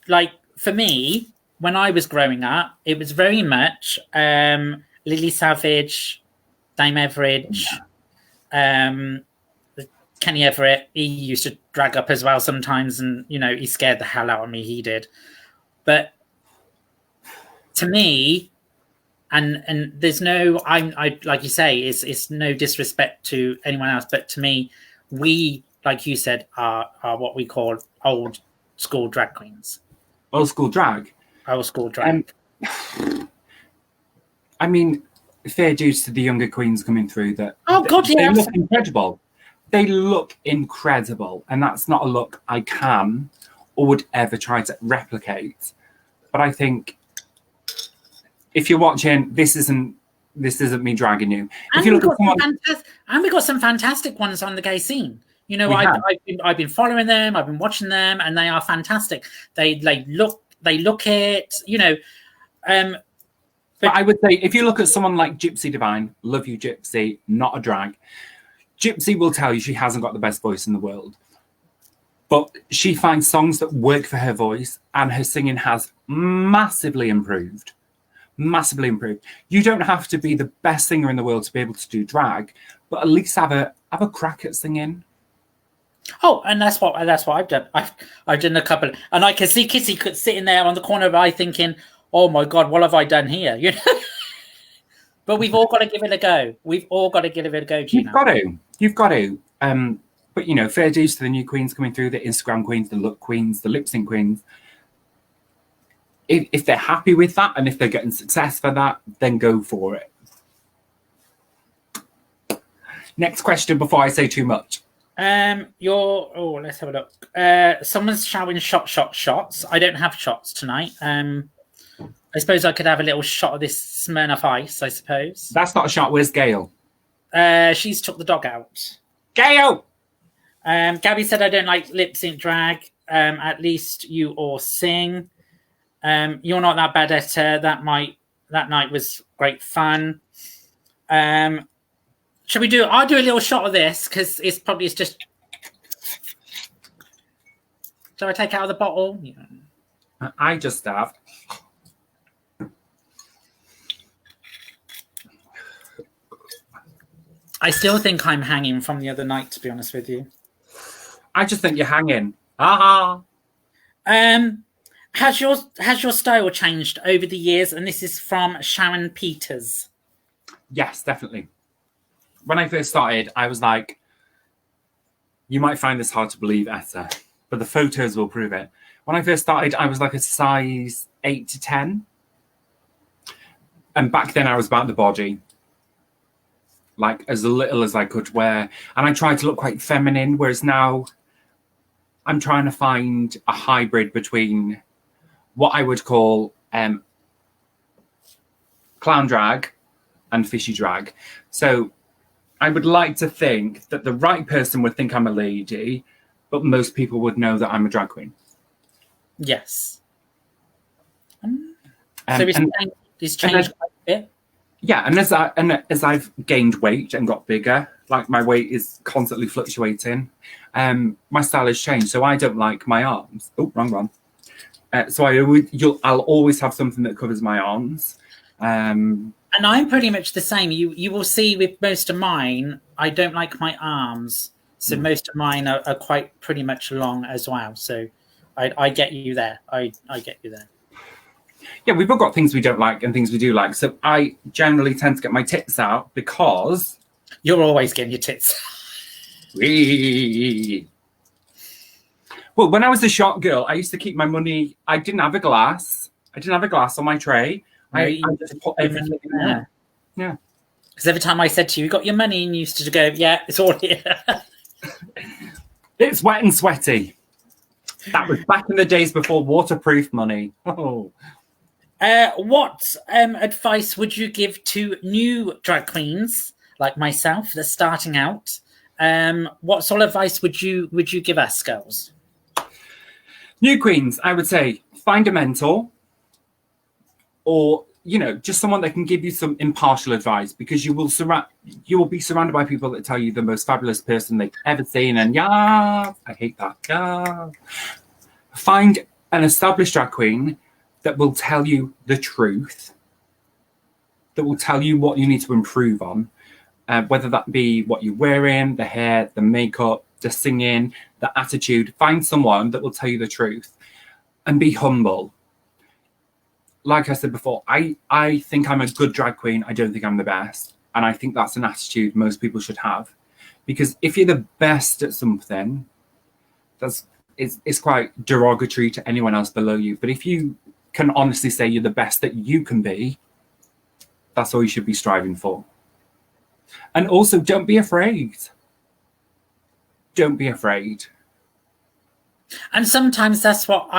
Like for me, when I was growing up, it was very much Lily Savage, Dame Everidge, Kenny Everett. He used to drag up as well sometimes, and he scared the hell out of me. He did, but to me, and there's no, I like you say, it's no disrespect to anyone else, but to me, we, like you said, are what we call old school drag queens. Old school drag. Old school drag. I mean, fair dues to the younger queens coming through. That they look incredible. They look incredible, and that's not a look I can or would ever try to replicate. But I think if you're watching, this isn't me dragging you. If you look at someone, and we got some fantastic ones on the gay scene. I've been following them, I've been watching them, and they are fantastic. They look it, But I would say if you look at someone like Gypsy Divine, love you, Gypsy, not a drag. Gypsy will tell you she hasn't got the best voice in the world, but she finds songs that work for her voice, and her singing has massively improved. Massively improved. You don't have to be the best singer in the world to be able to do drag, but at least have a crack at singing. Oh, and that's what I've done. I've done a couple, and I can see Kissy sitting there on the corner of her eye thinking, "Oh my God, what have I done here?" But we've all got to give it a go. We've all got to give it a go, Gina. You've got to. But fair dues to the new queens coming through, the Instagram queens, the look queens, the lip sync queens. If they're happy with that, and if they're getting success for that, then go for it. Next question before I say too much. Let's have a look. Someone's shouting shots. I don't have shots tonight. I suppose I could have a little shot of this Smirnoff Ice, I suppose. That's not a shot. Where's Gail? She's took the dog out. Gail! Gabby said, I don't like lip sync drag. At least you all sing. You're not that bad, Etta. That night was great fun. Shall we do? I'll do a little shot of this because it's just. Shall I take out of the bottle? Yeah. I just have. I still think I'm hanging from the other night, to be honest with you. I just think you're hanging. Aha. Has your style changed over the years? And this is from Sharon Peters. Yes, definitely. When I first started, I was like, you might find this hard to believe, Etta, but the photos will prove it. When I first started, I was like a size 8 to 10. And back then I was about the body, like as little as I could wear. And I tried to look quite feminine, whereas now I'm trying to find a hybrid between what I would call clown drag and fishy drag. So I would like to think that the right person would think I'm a lady, but most people would know that I'm a drag queen. Yes. So it's changed quite a bit. Yeah, and as I've gained weight and got bigger, like my weight is constantly fluctuating, my style has changed. So I don't like my arms. Oh, wrong one. So I'll always have something that covers my arms. And I'm pretty much the same. You will see with most of mine, I don't like my arms. So most of mine are quite pretty much long as well. So I get you there. I get you there. Yeah, we've all got things we don't like and things we do like. So I generally tend to get my tits out because... You're always getting your tits. Well, when I was a shop girl, I used to keep my money... I didn't have a glass. on my tray. I just put everything in there. Yeah. Because every time I said to you, you got your money, and you used to go, yeah, it's all here. It's wet and sweaty. That was back in the days before waterproof money. Oh. What advice would you give to new drag queens like myself that's starting out? What sort of advice would you give us, girls? New queens, I would say find a mentor, or just someone that can give you some impartial advice, because you will be surrounded by people that tell you the most fabulous person they've ever seen, and I hate that. Find an established drag queen that will tell you the truth, that will tell you what you need to improve on, whether that be what you're wearing, the hair, the makeup, the singing, the attitude. Find someone that will tell you the truth, and be humble. Like I said before, I think I'm a good drag queen. I don't think I'm the best. And I think that's an attitude most people should have. Because if you're the best at something, it's quite derogatory to anyone else below you. But if you can honestly say you're the best that you can be, that's all you should be striving for. And also, don't be afraid. Don't be afraid. And sometimes that's what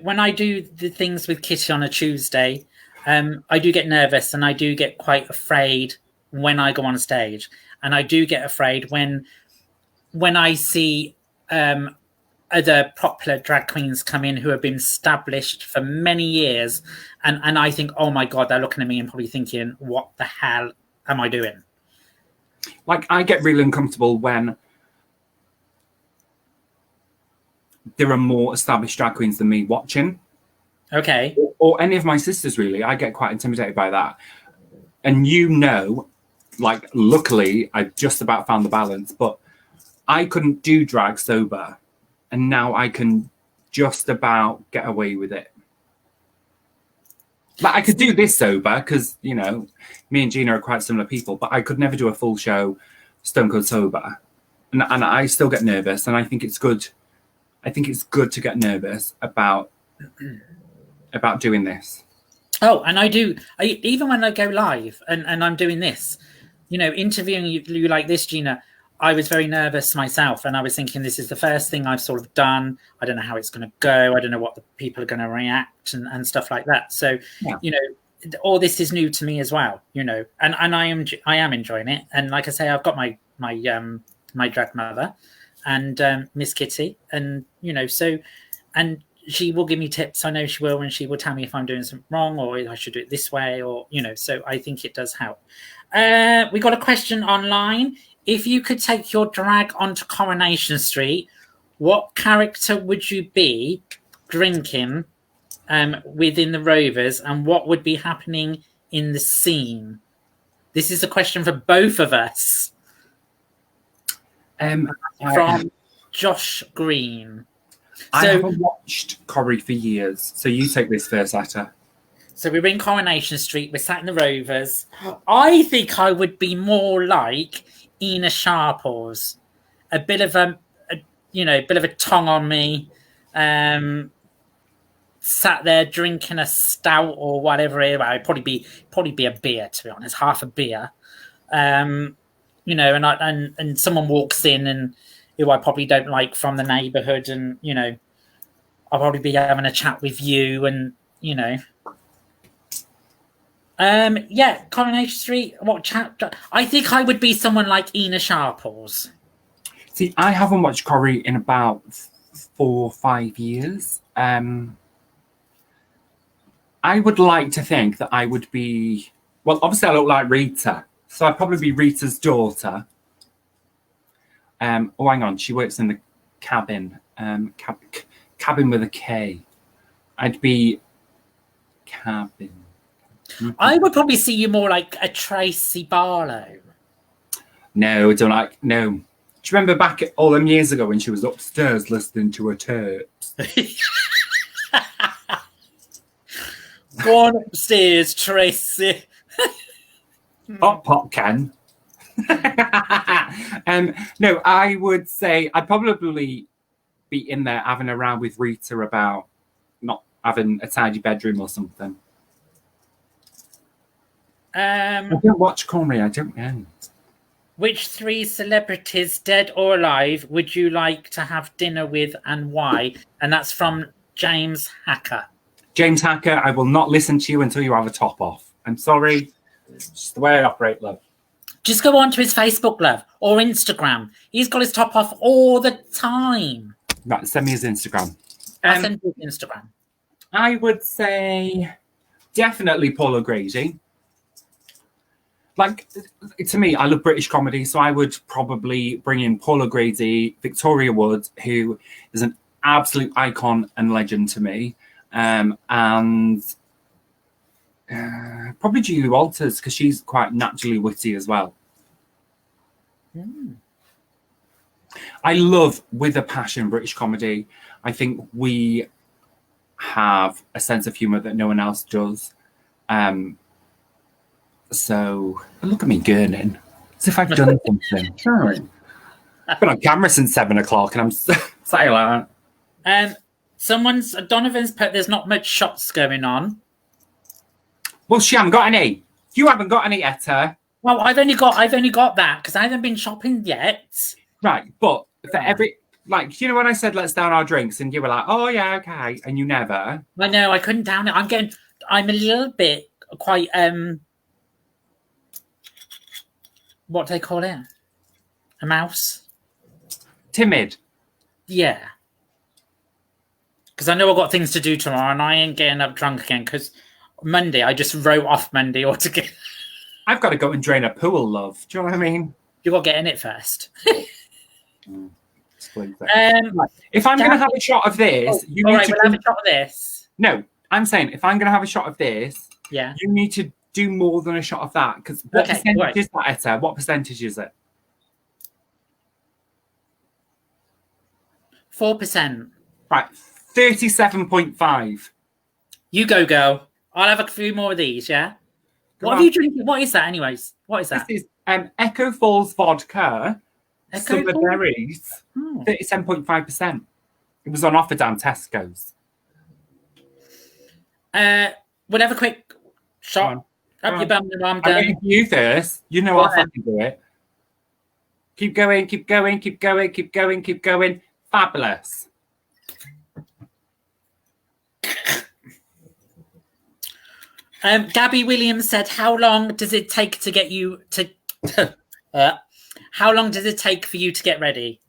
when I do the things with Kitty on a Tuesday, I do get nervous and I do get quite afraid when I go on stage. And I do get afraid when I see other popular drag queens come in who have been established for many years. And I think, oh my God, they're looking at me and probably thinking, what the hell am I doing? Like, I get really uncomfortable when there are more established drag queens than me watching. Okay. Or any of my sisters, really. I get quite intimidated by that. And like, luckily, I just about found the balance, but I couldn't do drag sober. And now I can just about get away with it. Like, I could do this sober because, me and Gina are quite similar people, but I could never do a full show stone cold sober. And I still get nervous, and I think it's good. I think it's good to get nervous about doing this. Oh, and I do. Even when I go live and I'm doing this, interviewing you like this, Gina, I was very nervous myself, and I was thinking, this is the first thing I've sort of done. I don't know how it's going to go. I don't know what the people are going to react and stuff like that. So, all this is new to me as well, and I am enjoying it. And like I say, I've got my drag mother and Miss Kitty, and and she will give me tips. I know she will, and she will tell me if I'm doing something wrong or I should do it this way, or so I think it does help. We got a question online. If you could take your drag onto Coronation Street, what character would you be drinking within the Rovers, and what would be happening in the scene? This is a question for both of us. From Josh Green. I haven't watched Corrie for years, so you take this first, Etta. So we're in Coronation Street. We're sat in the Rovers. I think I would be more like Ina Sharples, a bit of a tongue on me. Sat there drinking a stout or whatever. It'd probably be a beer, to be honest, half a beer. And someone walks in and who I probably don't like from the neighbourhood, and I'll probably be having a chat with you, and Coronation Street. What chat? I think I would be someone like Ina Sharples. See, I haven't watched Corrie in about 4 or 5 years. I would like to think that I would be. Well, obviously, I look like Rita. So I'd probably be Rita's daughter. Hang on. She works in the cabin. Cabin with a K. I'd be cabin. I would probably see you more like a Tracy Barlow. No, I don't like. No. Do you remember back all them years ago when she was upstairs listening to her tapes? Go on upstairs, Tracy. Pot can. No, I would say I'd probably be in there having a row with Rita about not having a tidy bedroom or something. I don't watch Corrie. I don't know. Which 3 celebrities, dead or alive, would you like to have dinner with, and why? And that's from James Hacker. James Hacker, I will not listen to you until you have a top off. I'm sorry. It's just the way I operate, love. Just go on to his Facebook, love. or Instagram? He's got his top off all the time. Right, send me his Instagram. I'll send you his Instagram. I would say definitely Paula Grady. Like, to me, I love British comedy, so I would probably bring in Paula Grady, Victoria Wood, who is an absolute icon and legend to me, and probably Julie Walters, because she's quite naturally witty as well. I love, with a passion, British comedy. I think we have a sense of humour that no one else does. So look at me gurning, as if I've done something. Sure. I've been on camera since 7 o'clock, and I'm silent. Donovan's put there's not much shots going on. Well, she hasn't got any. You haven't got any, Etta. Well, I've only got that because I haven't been shopping yet. Right, but for every, like, you know when I said let's down our drinks, and you were like, oh yeah, okay, and you never. I know, I couldn't down it. I'm a little bit quite what do they call it? A mouse? Timid. Yeah. Because I know I've got things to do tomorrow, and I ain't getting up drunk again. Because Monday, I just wrote off Monday altogether. I've got to go and drain a pool, love. Do you know what I mean? You got to get in it first. If I'm going to have a shot of this, you need to have a shot of this. No, I'm saying if I'm going to have a shot of this, yeah, you need to do more than a shot of that. Because what percentage is that, Etta? What percentage is it? 4%. Right, 37.5. You go, girl. I'll have a few more of these, yeah? What are you drinking? What is that, anyways? What is that? This is Echo Falls vodka, summer berries, 37.5%. It was on offer down Tesco's. We'll have a quick shot. Up your bum, I'm done. I'm waiting for you first. You know I'll fucking do it. Keep going, keep going, keep going, keep going, keep going. Fabulous. Gabby Williams said, how long does it take to get you to... how long does it take for you to get ready?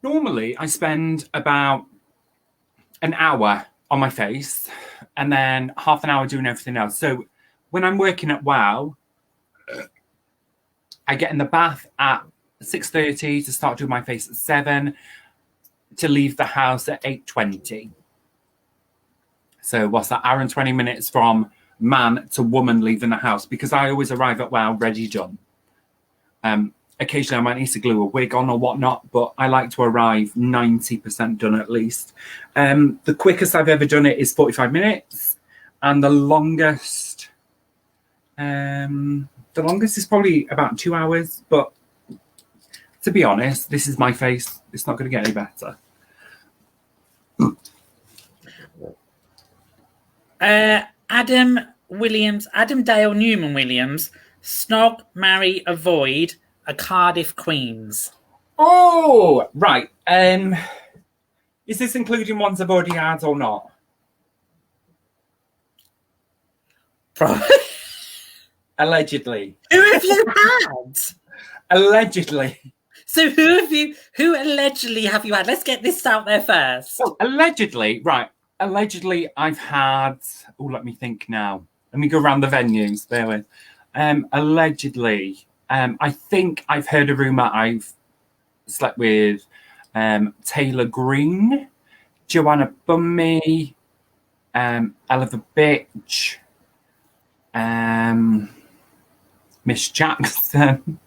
Normally, I spend about an hour on my face and then half an hour doing everything else. So when I'm working at WOW, I get in the bath at 6:30 to start doing my face at 7 to leave the house at 8:20. So what's that? Hour and 20 minutes from man to woman leaving the house, because I always arrive at WOW ready done. Occasionally I might need to glue a wig on or whatnot, but I like to arrive 90% done at least. The quickest I've ever done it is 45 minutes, and the longest is probably about 2 hours. But to be honest, this is my face. It's not going to get any better. Adam Dale Newman Williams, snog, marry, avoid a Cardiff Queens. Oh, right. Is this including ones I've already had or not? Allegedly. Who have you had? Allegedly. So who allegedly have you had? Let's get this out there first. Well, allegedly, right. Allegedly, I've had... Oh, let me think now. Let me go around the venues. Bear with. Allegedly, I think I've heard a rumour I've slept with Taylor Green, Joanna Bummy, Ella the Bitch, Miss Jackson.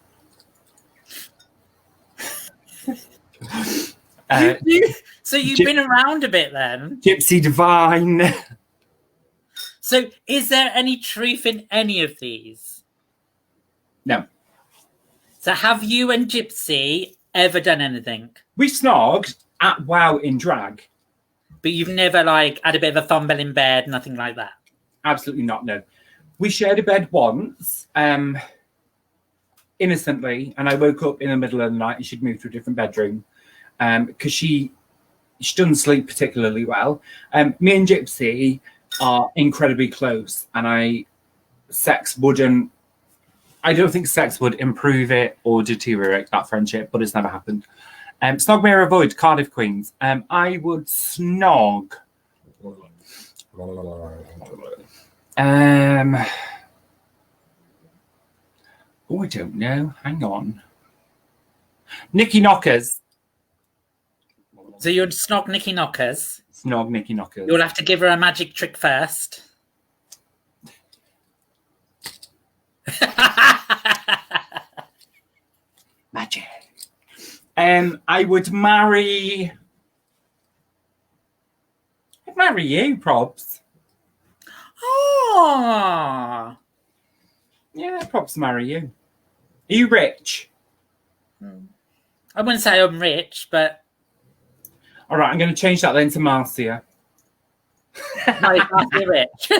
So you've been around a bit then? Gypsy Divine. So is there any truth in any of these? No. So have you and Gypsy ever done anything? We snogged at WOW in drag. But you've never, like, had a bit of a fumble in bed, nothing like that? Absolutely not, no. We shared a bed once, innocently, and I woke up in the middle of the night and she'd moved to a different bedroom because she she doesn't sleep particularly well. Me and Gypsy are incredibly close, and I don't think sex would improve it or deteriorate that friendship, but it's never happened. Snog, me or avoid Cardiff Queens. I would snog. Oh, I don't know. Hang on. Nikki Knockers. So you'd snog Nikki Knockers? Snog Nikki Knockers. You'll have to give her a magic trick first. Magic. I would marry... I'd marry you, Probs. Oh! Yeah, Probs marry you. Are you rich? I wouldn't say I'm rich, but... All right, I'm going to change that then to Marcia. No, you can't be rich.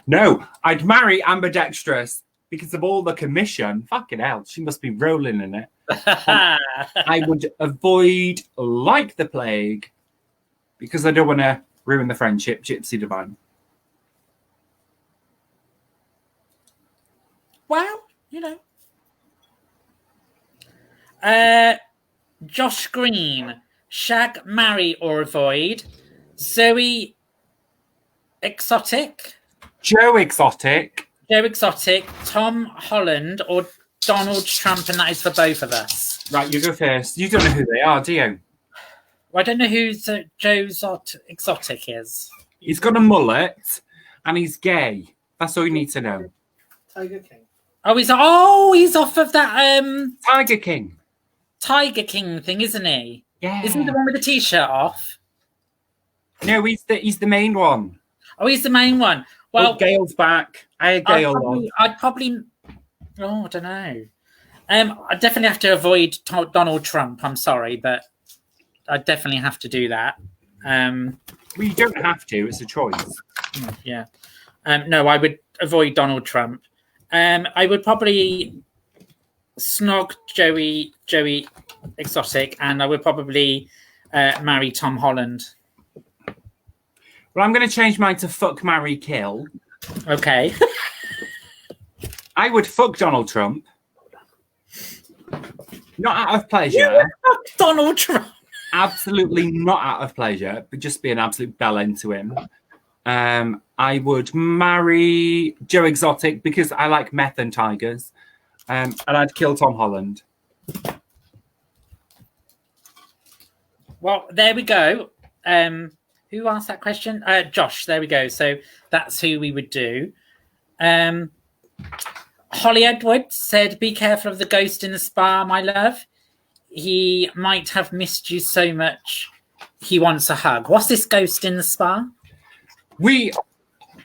No, I'd marry ambidextrous because of all the commission. Fucking hell, she must be rolling in it. I would avoid like the plague because I don't want to ruin the friendship, Gypsy Divine. Well, you know. Josh Green, shag, marry, or avoid. Zoe Exotic. Joe Exotic. Joe Exotic, Tom Holland, or Donald Trump, and that is for both of us. Right, you go first. You don't know who they are, do you? Well, I don't know who Joe Exotic is. He's got a mullet and he's gay. That's all you need to know. Tiger King. He's off of that Tiger King. Tiger King thing, isn't he? Yeah. Isn't he the one with the t-shirt off? No, he's the main one. Oh, he's the main one. Well, Gail's back. I had Gail on. I don't know. I definitely have to avoid Donald Trump. I'm sorry, but I definitely have to do that. Well, you don't have to. It's a choice. Yeah. No, I would avoid Donald Trump. I would probably snog Joey Exotic, and I would probably marry Tom Holland. Well, I'm going to change mine to fuck, marry, kill. Okay. I would fuck Donald Trump. Not out of pleasure. You would fuck Donald Trump. Absolutely not out of pleasure, but just be an absolute bellend to him. I would marry Joe Exotic because I like meth and tigers. And I'd kill Tom Holland. Well, there we go. Who asked that question? Josh, there we go. So that's who we would do. Holly Edwards said, be careful of the ghost in the spa, my love. He might have missed you so much. He wants a hug. What's this ghost in the spa?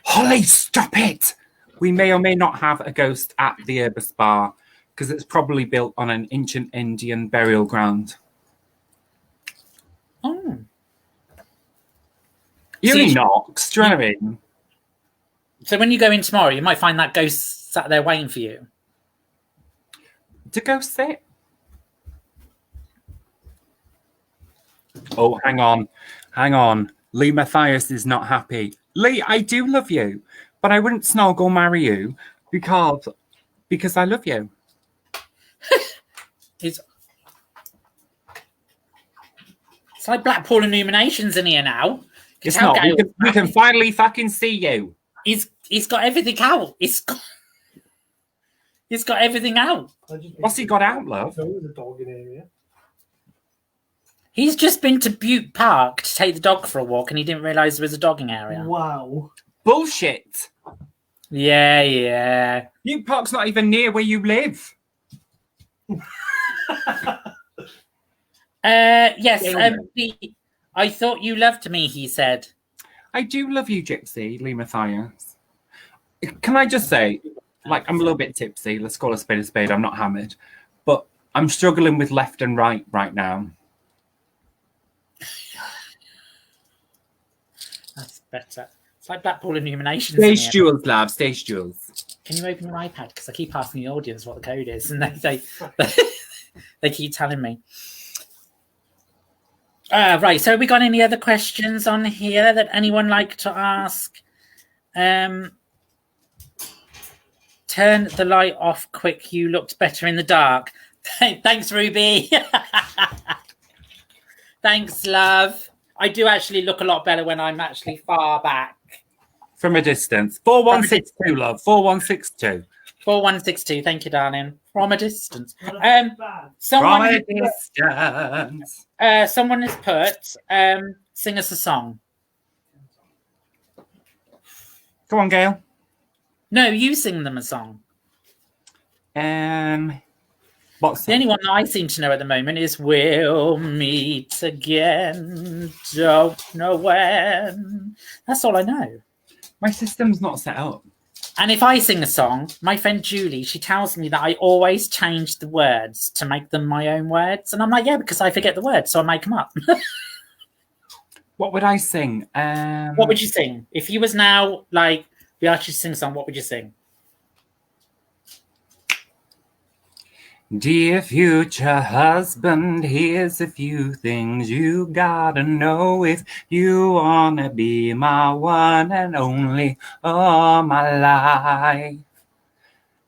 Holly, stop it. We may or may not have a ghost at the Herba Spa because it's probably built on an ancient Indian burial ground. Oh. He only knocks. Do you know what I mean? So when you go in tomorrow, you might find that ghost sat there waiting for you. To go sit? Oh, hang on. Lee Matthias is not happy. Lee, I do love you, but I wouldn't snog or marry you because I love you. It's like Blackpool Illuminations in here now. It's not. We can finally fucking see you. He's got everything out. He's got everything out. What's he got out, love? There was a dog in here. He's just been to Butte Park to take the dog for a walk, and he didn't realise there was a dogging area. Wow. Bullshit. Yeah. Butte Park's not even near where you live. Yes. I thought you loved me, he said. I do love you, Gypsy, Lee Matthias. Can I just say, like, I'm a little bit tipsy. Let's call a spade a spade. I'm not hammered. But I'm struggling with left and right now. That's better. It's like Blackpool Illuminations. Stage Jewels, lab. Stage Jewels. Can you open your iPad? Because I keep asking the audience what the code is, and they keep telling me. Right, so we got any other questions on here that anyone like to ask? Turn the light off quick. You looked better in the dark. Thanks, Ruby. Thanks, love. I do actually look a lot better when I'm actually far back. From a distance. 4162, love. 4162. 4162. Thank you, darling. From a distance. From a distance. Someone has put, sing us a song. Come on, Gail. No, you sing them a song. What's the only one that I seem to know at the moment is "We'll Meet Again, Don't Know When." That's all I know. My system's not set up. And if I sing a song, my friend Julie, she tells me that I always change the words to make them my own words. And I'm like, yeah, because I forget the words, so I make them up. What would I sing? What would you sing? If you was now, like, we asked you to sing a song, what would you sing? Dear future husband, here's a few things you gotta know if you wanna be my one and only all my life.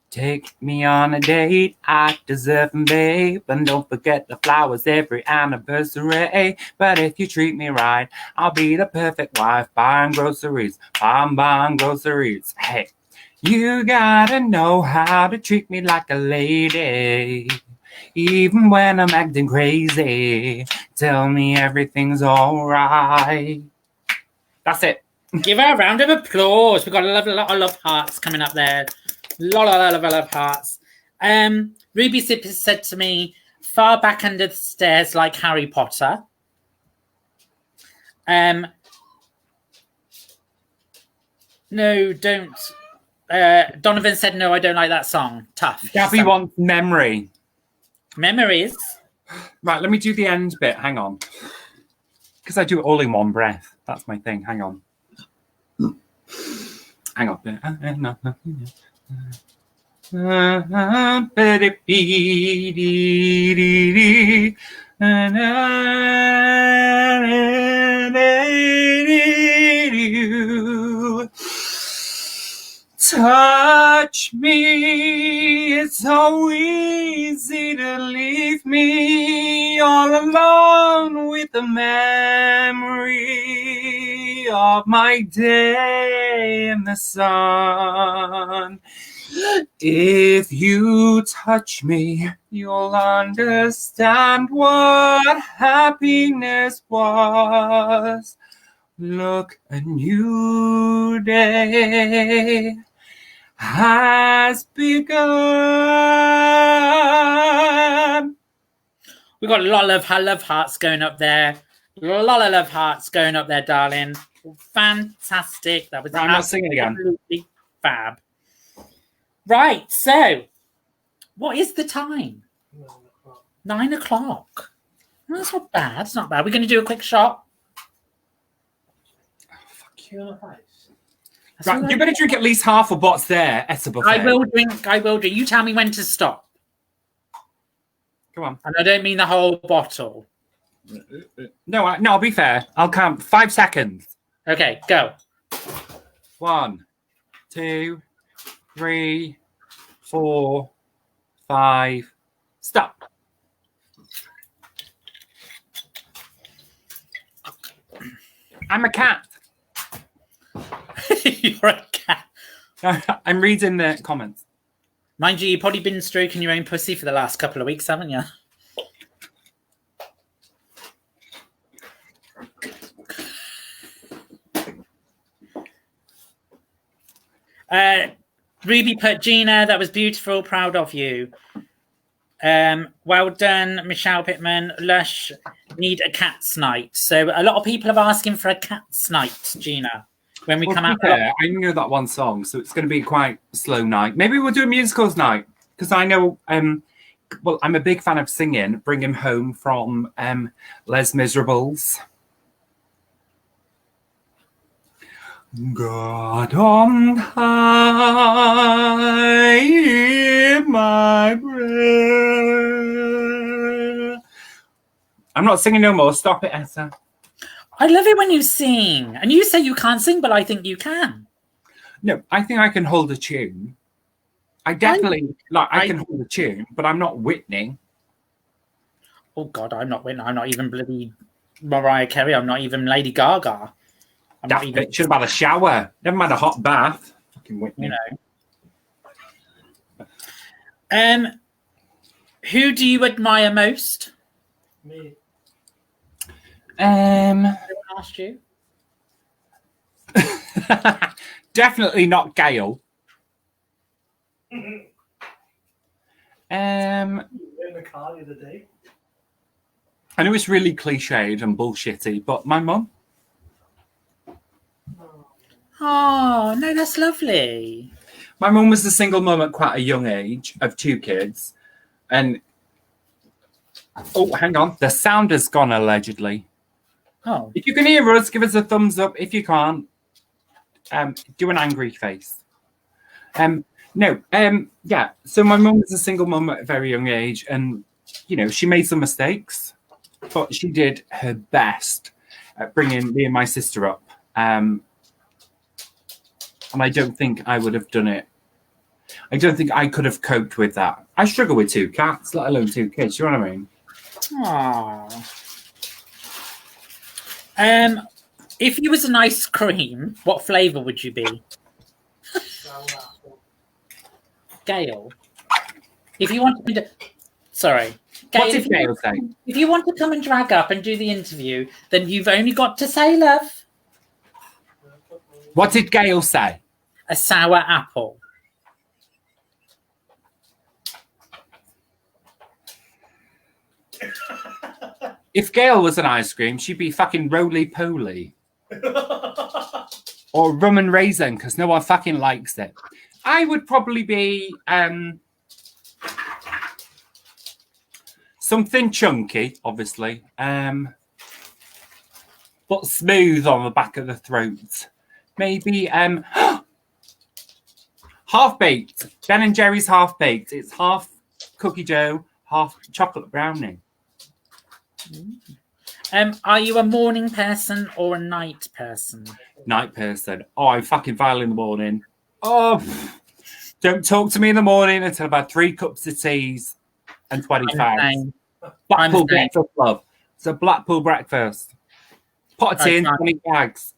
Take me on a date, I deserve them, babe, and don't forget the flowers every anniversary. But if you treat me right, I'll be the perfect wife, buying groceries, buying groceries. Hey. You gotta know how to treat me like a lady, even when I'm acting crazy. Tell me everything's all right. That's it. Give her a round of applause. We've got a lot of love hearts coming up there. Lot of love hearts. Ruby Sip has said to me, far back under the stairs like Harry Potter. No, don't. Donovan said, no, I don't like that song. Tough. Gabby wants memory. Memories? Right, let me do the end bit. Hang on. Because I do it all in one breath. That's my thing. Hang on. Hang on. Touch me, it's so easy to leave me all alone with the memory of my day in the sun. If you touch me, you'll understand what happiness was. Look, a new day has begun. We got a lot of love hearts going up there. A lot of love hearts going up there, darling. Fantastic. That was I'm not singing again. Absolutely fab. Right, so what is the time? 9 o'clock. That's not bad. It's not bad. We're going to do a quick shot. Oh, fuck you. Right, you better drink at least half of what's there, Etta buffet. I will drink. I will drink. You tell me when to stop. Come on. And I don't mean the whole bottle. No, I'll be fair. I'll count 5 seconds. Okay, go. 1, 2, 3, 4, 5. Stop. I'm a cat. You're a cat. I'm reading the comments. Mind you, you've probably been stroking your own pussy for the last couple of weeks, haven't you? Ruby put, Gina, that was beautiful. Proud of you. Well done, Michelle Pittman. Lush, need a cat's night. So a lot of people are asking for a cat's night, Gina. When we come out, I know that one song, so it's going to be quite a slow night. Maybe we'll do a musicals night because I know. Well, I'm a big fan of singing. Bring Him Home from Les Miserables. God on high, hear my prayer. I'm not singing no more. Stop it, Etta. I love it when you sing. And you say you can't sing, but I think you can. No, I think I can hold a tune. I definitely I can hold a tune, but I'm not Whitney. Oh God, I'm not Whitney. I'm not even bloody Mariah Carey. I'm not even Lady Gaga. I'm not even. Should have had a shower. Never had a hot bath. Fucking Whitney. You know. Who do you admire most? Me. Anyone asked you? Definitely not Gail. In I the car the other day. know it's really cliched and bullshitty, but my mum. Oh, no, that's lovely. My mum was a single mum at quite a young age of 2 kids. And, oh, hang on. The sound has gone, allegedly. Oh. If you can hear us, give us a thumbs up. If you can't, do an angry face. Yeah. So my mum was a single mum at a very young age. And, you know, she made some mistakes. But she did her best at bringing me and my sister up. And I don't think I would have done it. I don't think I could have coped with that. I struggle with 2 cats, let alone 2 kids. You know what I mean? Aww. If you was an ice cream, what flavour would you be? Gail. If you wanted to... Sorry. Gail, What did Gail say? If you want to come and drag up and do the interview, then you've only got to say, love. What did Gail say? A sour apple. If Gail was an ice cream, she'd be fucking roly-poly. Or rum and raisin, because no one fucking likes it. I would probably be something chunky, obviously, but smooth on the back of the throat. Maybe half-baked. Ben and Jerry's half-baked. It's half cookie dough, half chocolate brownie. Are you a morning person or a night person? Night person. Oh, I'm fucking vile in the morning. Oh, don't talk to me in the morning until about 3 cups of teas and 20 fags. Blackpool breakfast, love. It's a Blackpool breakfast. Pot of tea and 20 fags.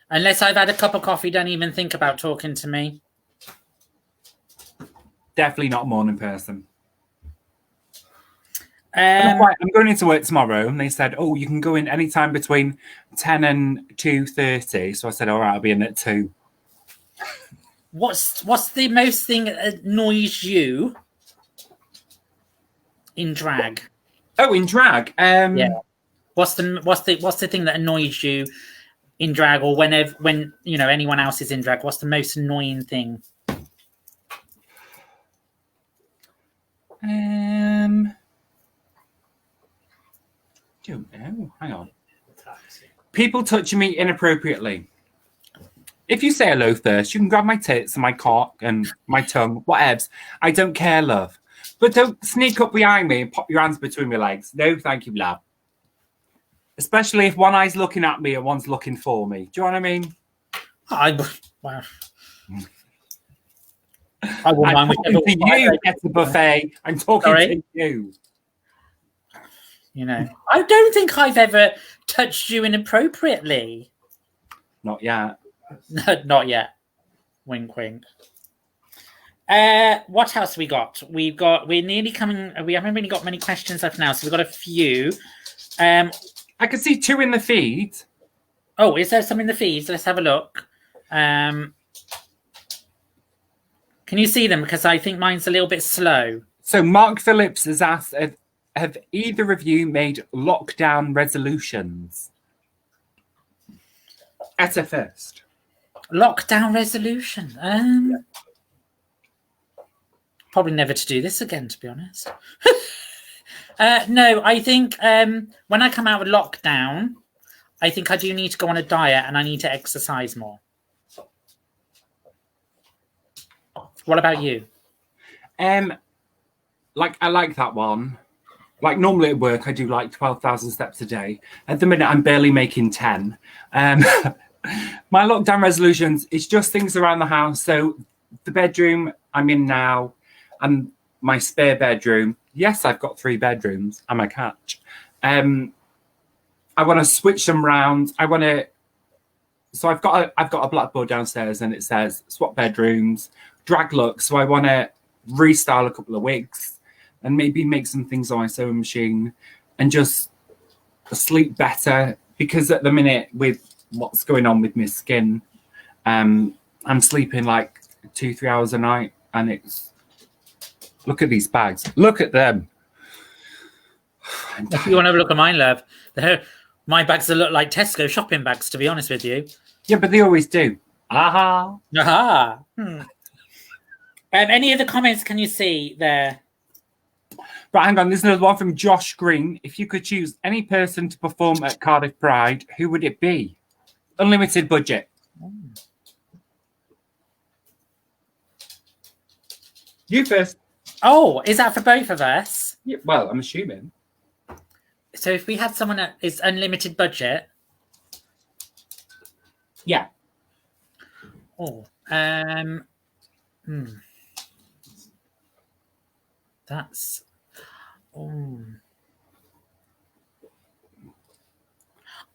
Unless I've had a cup of coffee, don't even think about talking to me. Definitely not a morning person. I'm going into work tomorrow, and they said, "Oh, you can go in anytime between 10 and 2:30." So I said, "All right, I'll be in at 2." What's the most thing that annoys you in drag? Oh, in drag. Yeah. What's the thing that annoys you in drag, or when you know anyone else is in drag? What's the most annoying thing? Don't know. Hang on. People touching me inappropriately. If you say hello first, you can grab my tits and my cock and my tongue, whatevs. I don't care, love. But don't sneak up behind me and pop your hands between my legs. No, thank you, love. Especially if one eye's looking at me and one's looking for me. Do you know what I mean? I wouldn't I'm mind talking to you, Etta Buffet. I'm talking to you. You know, I don't think I've ever touched you inappropriately. Not yet. No, not yet. Wink, wink. What else we got? We're nearly coming. We haven't really got many questions left now, so we've got a few. I can see 2 in the feed. Oh, is there some in the feeds? Let's have a look. Can you see them? Because I think mine's a little bit slow. So Mark Phillips has asked, have either of you made lockdown resolutions? Etta first. Lockdown resolution. Probably never to do this again, to be honest. No, I think when I come out of lockdown, I think I do need to go on a diet and I need to exercise more. What about you? I like that one. like normally at work, I do like 12,000 steps a day. At the minute, I'm barely making 10. My lockdown resolutions, it's just things around the house. So the bedroom I'm in now and my spare bedroom. Yes, I've got 3 bedrooms and my couch. I want to switch them round. So I've got a blackboard downstairs and it says swap bedrooms, drag look. So I want to restyle a couple of wigs and maybe make some things on my sewing machine and just sleep better, because at the minute with what's going on with my skin, I'm sleeping like 2-3 hours a night, and it's, look at these bags, look at them. If you want to have a look at mine, love, my bags look like Tesco shopping bags, to be honest with you. Yeah, but they always do. Aha. Any other comments can you see there? Right, hang on. There's another one from Josh Green. If you could choose any person to perform at Cardiff Pride, who would it be? Unlimited budget. You first. Oh, is that for both of us? Yeah, well, I'm assuming. So if we had someone that is unlimited budget. Yeah. Oh. That's. Oh.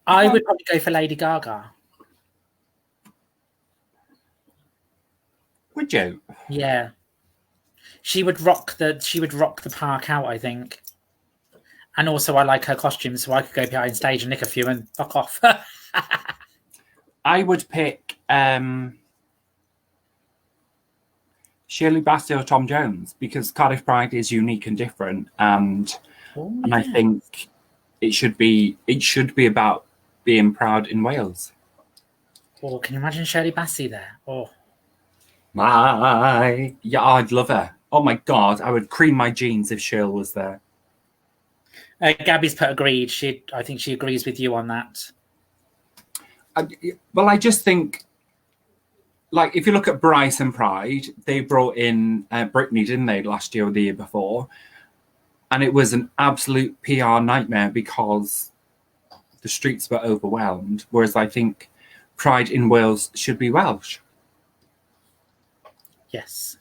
I would probably go for Lady Gaga. Would you? Yeah. She would rock the park out, I think. And also I like her costume, so I could go behind stage and nick a few and fuck off. I would pick Shirley Bassey or Tom Jones, because Cardiff Pride is unique and different, and I think it should be about being proud in Wales. Oh, can you imagine Shirley Bassey there? Oh, yeah, I'd love her. Oh my God, I would cream my jeans if Shirley was there. Gabby's put agreed. I think she agrees with you on that. Well, I just think, like, if you look at Bryce and Pride, they brought in Britney, didn't they, last year or the year before? And it was an absolute PR nightmare because the streets were overwhelmed. Whereas I think Pride in Wales should be Welsh. Yes.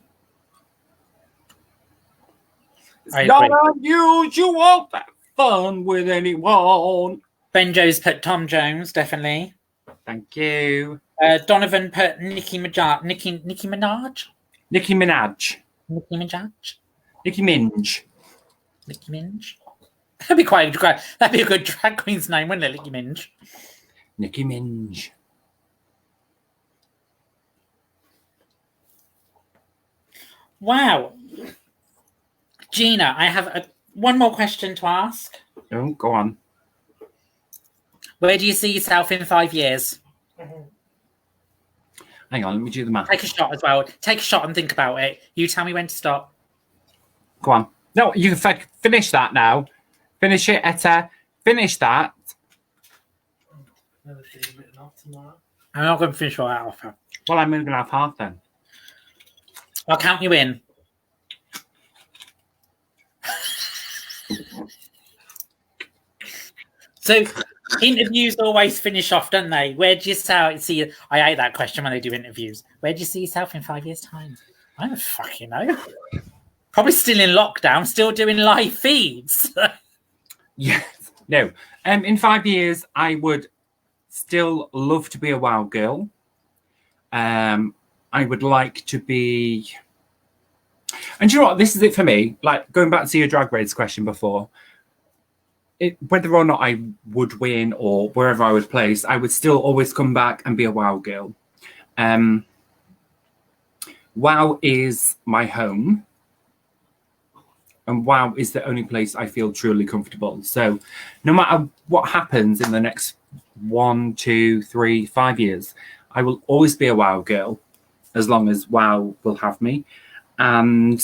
It's not unusual to have fun with anyone. Benjo's put Tom Jones, definitely. Thank you. Donovan put Nicki Minaj. Nicki Minaj? Nicki Minaj. Nicki Minaj? Nicki Minaj. Nicki Minaj? That'd be a good drag queen's name, wouldn't it, Nicki Minaj? Nicki Minaj. Wow. Gina, I have one more question to ask. Oh, go on. Where do you see yourself in 5 years? Hang on, let me do the math. Take a shot as well. Take a shot and think about it. You tell me when to stop. Go on. No, you can finish that now. Finish it, Etta. Finish that. I'm not going to finish all that off. Well, I'm going to have half then. I'll count you in. So interviews always finish off, don't they? Where do you see? I hate that question when they do interviews. Where do you see yourself in 5 years' time? I don't fucking know. Probably still in lockdown, still doing live feeds. Yes. No. In 5 years, I would still love to be a WoW girl. I would like to be. And do you know what? This is it for me. Like, going back to your Drag Race question before, whether or not I would win or wherever I would place, I would still always come back and be a WoW girl. WoW is my home. And WoW is the only place I feel truly comfortable. So no matter what happens in the next 1, 2, 3, 5 years, I will always be a WoW girl as long as WoW will have me. And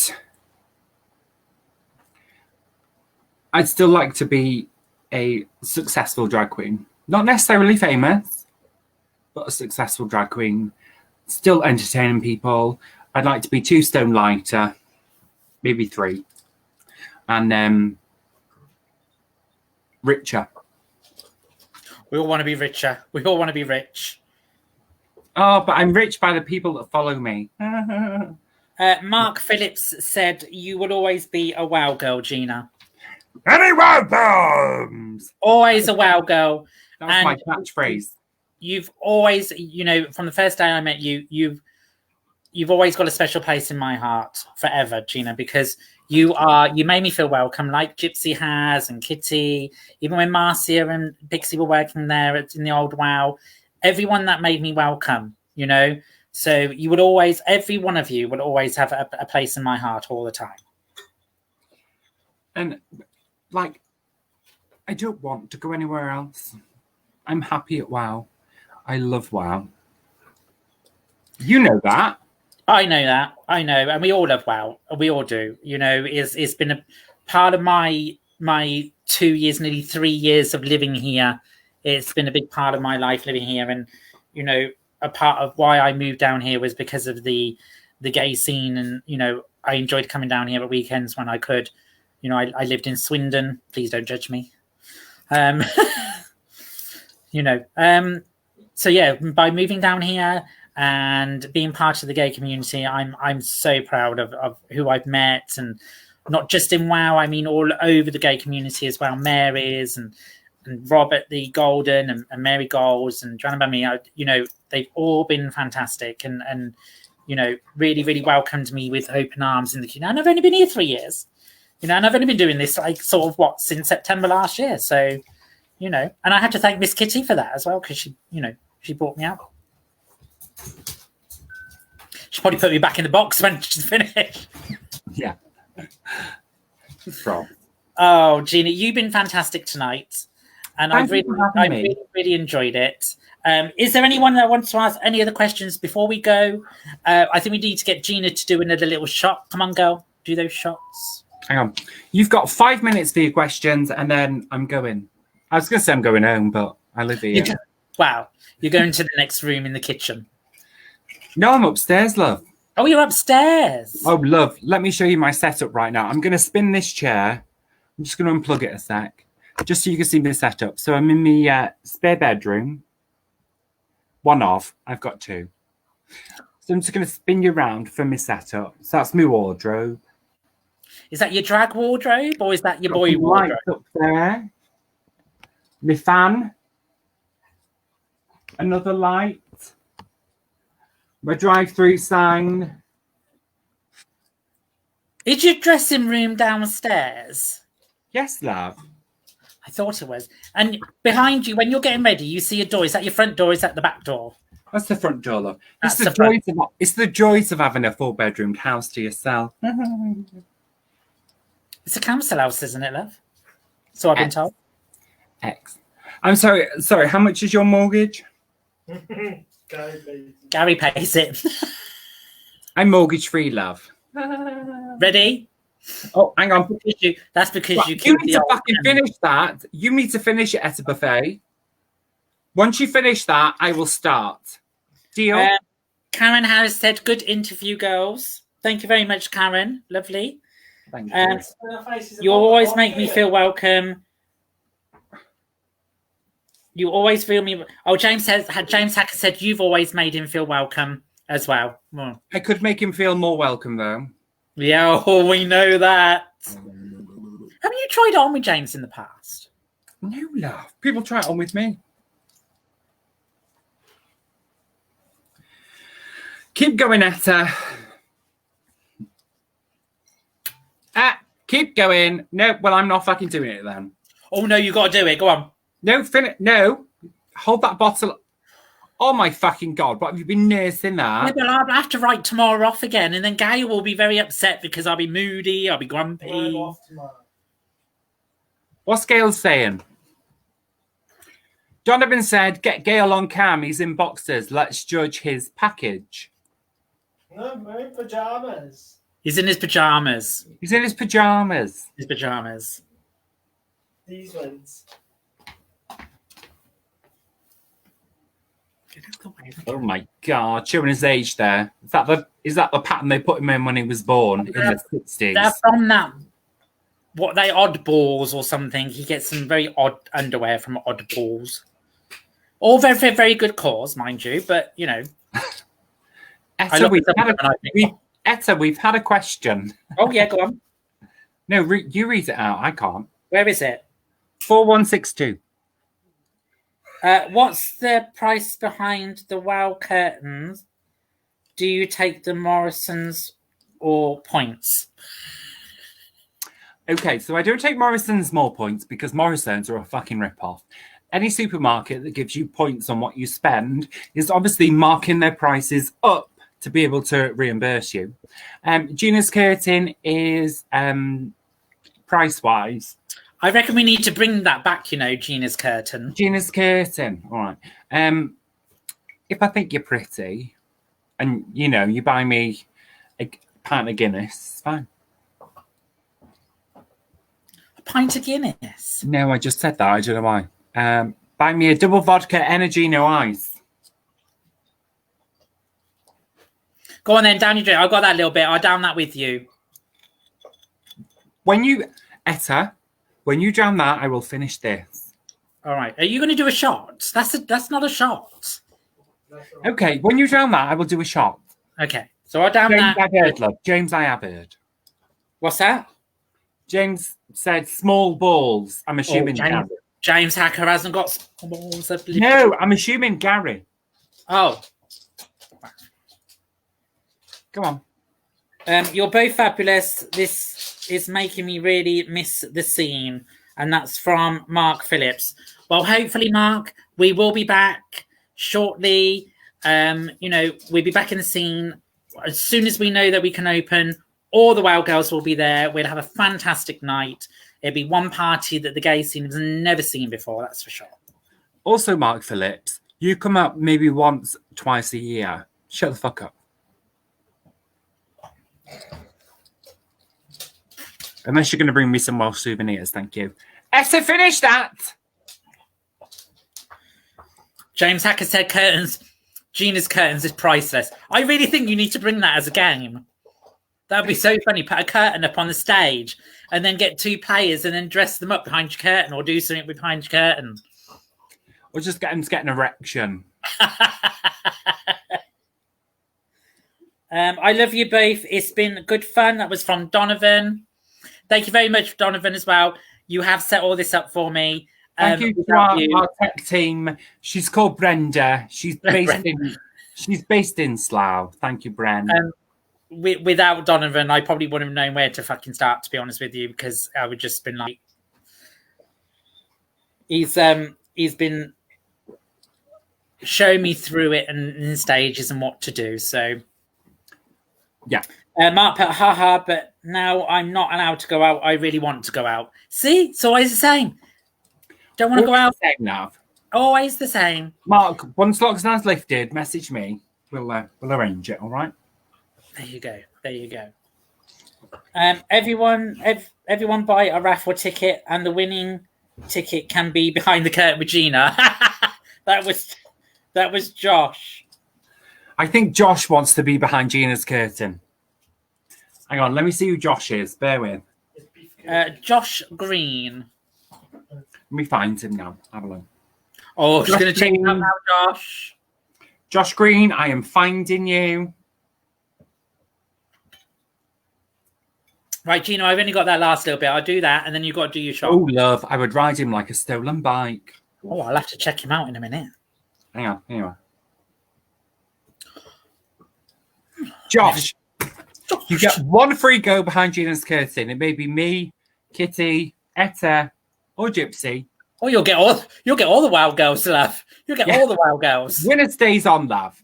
I'd still like to be a successful drag queen. Not necessarily famous, but a successful drag queen. Still entertaining people. I'd like to be 2 stone lighter, maybe 3. And Richer. We all want to be richer. We all want to be rich. Oh, but I'm rich by the people that follow me. Mark Phillips said, you will always be a wow girl, Gina. Any welcomes! Always a wow girl. That was my catchphrase. You've always, from the first day I met you, you've always got a special place in my heart forever, Gina, because you made me feel welcome, like Gypsy has and Kitty, even when Marcia and Pixie were working there in the old WoW, everyone that made me welcome, so you would always, every one of you would always have a place in my heart all the time. And I don't want to go anywhere else. I'm happy at WoW. I love WoW. You know that. I know that. I know. And we all love WoW. We all do. It's been a part of my 2 years, nearly 3 years of living here. It's been a big part of my life living here. And, a part of why I moved down here was because of the gay scene. And, I enjoyed coming down here at weekends when I could. I lived in Swindon. Please don't judge me. So yeah, by moving down here and being part of the gay community, I'm so proud of who I've met, and not just in WoW, I mean all over the gay community as well. Mary's and Robert the Golden and Mary Goals and Joanna Bammy, they've all been fantastic and really, really welcomed me with open arms in the community. And I've only been here 3 years, and I've only been doing this since September last year. So, and I had to thank Miss Kitty for that as well, because she brought me out. She probably put me back in the box when she's finished. Yeah. From. Oh, Gina, you've been fantastic tonight. And I really enjoyed it. Is there anyone that wants to ask any other questions before we go? I think we need to get Gina to do another little shot. Come on, girl. Do those shots. Hang on. You've got 5 minutes for your questions, and then I'm going. I was going to say I'm going home, but I live here. Wow. You're going to the next room in the kitchen. No, I'm upstairs, love. Oh, you're upstairs. Oh, love. Let me show you my setup right now. I'm going to spin this chair. I'm just going to unplug it a sec, just so you can see my setup. So I'm in the spare bedroom. I've got 2. So I'm just going to spin you around for my setup. So that's my wardrobe. Is that your drag wardrobe, or is that your boy wardrobe? Up there. My fan. Another light. My drive-through sign. Is your dressing room downstairs? Yes, love. I thought it was. And behind you, when you're getting ready, you see a door. Is that your front door? Or is that the back door? That's the front door, love. It's the joys of having a 4-bedroomed house to yourself. It's a council house, isn't it, love? So I've been told. X. I'm sorry. How much is your mortgage? Gary pays it. I'm mortgage free, love. Ready? Oh, hang on. That's because you need to fucking finish that. You need to finish it, Etta Buffet. Once you finish that, I will start. Deal? Karen Harris said, good interview, girls. Thank you very much, Karen. Lovely. Thank you. You always make me feel welcome. You always feel me. Oh, James Hacker said you've always made him feel welcome as well. Oh. I could make him feel more welcome, though. Yeah, we know that. Have you tried it on with James in the past? No, love. People try it on with me. Keep going, Etta. Keep going. No, well, I'm not fucking doing it then. Oh, no, you got to do it. Go on. No, finish. No. Hold that bottle. Oh, my fucking God. What have you been nursing that? Yeah, but I'll have to write tomorrow off again, and then Gaia will be very upset because I'll be moody, I'll be grumpy. What's Gail saying? Donovan said, get Gail on cam. He's in boxers. Let's judge his package. No, we're in pajamas. He's in his pajamas. He's in his pajamas. His pajamas. These ones. Oh my God, showing his age there. Is that the pattern they put him in when he was born in the 60s? They're from that. what they oddballs or something. He gets some very odd underwear from oddballs. All very, very, very good cause, mind you, but you know. Etta, we've had a question. Oh yeah, go on. No, you read it out. I can't. Where is it? 4162. What's the price behind the WoW curtains? Do you take the Morrisons or points? Okay, so I don't take Morrison's more points because Morrison's are a fucking rip-off. Any supermarket that gives you points on what you spend is obviously marking their prices up to be able to reimburse you. Gina's curtain is price-wise. I reckon we need to bring that back, you know, Gina's curtain. Gina's curtain, all right. If I think you're pretty and, you know, you buy me a pint of Guinness, it's fine. A pint of Guinness? No, I just said that. I don't know why. Buy me a double vodka energy, no ice. Go on then, down your drink. I got that little bit. I'll down that with you. Etta, when you drown that, I will finish this. All right. Are you going to do a shot? That's not a shot. Okay, when you drown that, I will do a shot. Okay. So I'll down James, that. I've heard, love. James, I have heard. What's that? James said small balls. I'm assuming Gary. James Hacker hasn't got small balls. No, I'm assuming Gary. Oh. Go on. You're both fabulous. This is making me really miss the scene. And that's from Mark Phillips. Well, hopefully, Mark, we will be back shortly. You know, we'll be back in the scene as soon as we know that we can open. All the WoW girls will be there. We'll have a fantastic night. It'll be one party that the gay scene has never seen before, that's for sure. Also, Mark Phillips, you come up maybe once, twice a year. Shut the fuck up. Unless you're going to bring me some Welsh souvenirs, thank you. Etta, finish that! James Hacker said curtains. Gina's curtains is priceless. I really think you need to bring that as a game. That'd be so funny. Put a curtain up on the stage and then get two players and then dress them up behind your curtain or do something behind your curtain. Or just get them to get an erection. I love you both. It's been good fun. That was from Donovan. Thank you very much, Donovan, as well. You have set all this up for me. Thank you to our tech team. She's called Brenda. She's based in Slough. Thank you, Bren. Without Donovan, I probably wouldn't have known where to fucking start, to be honest with you, because I would just been like, he's been showing me through it and in stages and what to do. So yeah. Mark put haha, but now I'm not allowed to go out. I really want to go out. See, it's always the same. Don't want to go out. Nav. Always the same. Mark, once lockdown's lifted, message me. We'll arrange it. All right. There you go. There you go. Everyone buy a raffle ticket, and the winning ticket can be behind the curtain with Gina. That was Josh. I think Josh wants to be behind Gina's curtain. Hang on, let me see who Josh is. Bear with. Josh Green. Let me find him now. Have a look. Oh, she's going to check him out now, Josh. Josh Green, I am finding you. Right, Gina, I've only got that last little bit. I'll do that, and then you've got to do your shot. Oh, love, I would ride him like a stolen bike. Oh, I'll have to check him out in a minute. Hang on, anyway. Josh, you get one free go behind Gina's curtain. It may be me, Kitty, Etta, or Gypsy. Oh, you'll get all the WoW girls, love. You'll get all the WoW girls. Winner stays on, love.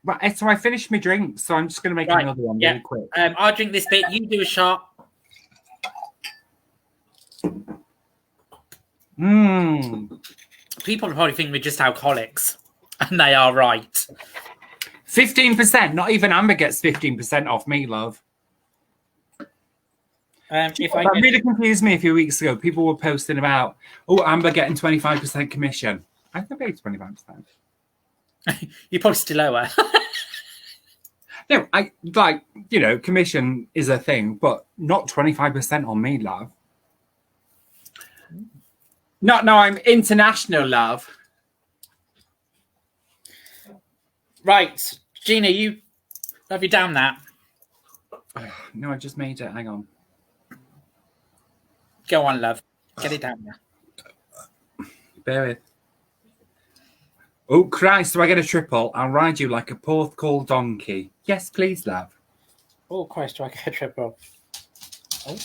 Right, so I finished my drink, so I'm just going to make another one really quick. I'll drink this bit. You do a shot. People probably think we're just alcoholics, and they are right. 15%. Not even Amber gets 15% off me, love. That really confused me a few weeks ago. People were posting about, Amber getting 25% commission. I think I paid 25%. You're probably still lower. No, I like, commission is a thing, but not 25% on me, love. Not now I'm international, love. Right, Gina, have you down that? No, I just made it. Hang on. Go on, love. Get it down there. Bear with. Oh, Christ, do I get a triple? I'll ride you like a Porthcawl donkey. Yes, please, love. Oh, Christ, do I get a triple? Oh,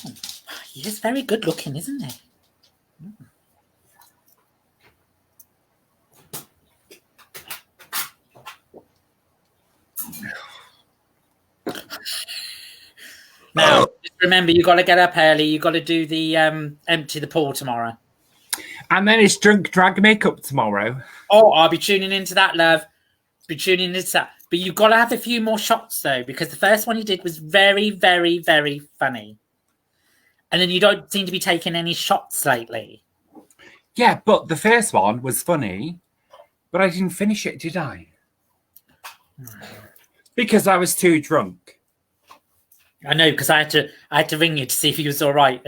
he is very good looking, isn't he? Now, just remember, you got to get up early. You got to do the empty the pool tomorrow. And then it's drunk drag makeup tomorrow. Oh, I'll be tuning into that, love. Be tuning into that. But you've got to have a few more shots, though, because the first one you did was very, very, very funny. And then you don't seem to be taking any shots lately. Yeah, but the first one was funny, but I didn't finish it, did I? Because I was too drunk. I know, because I had to ring you to see if you was all right.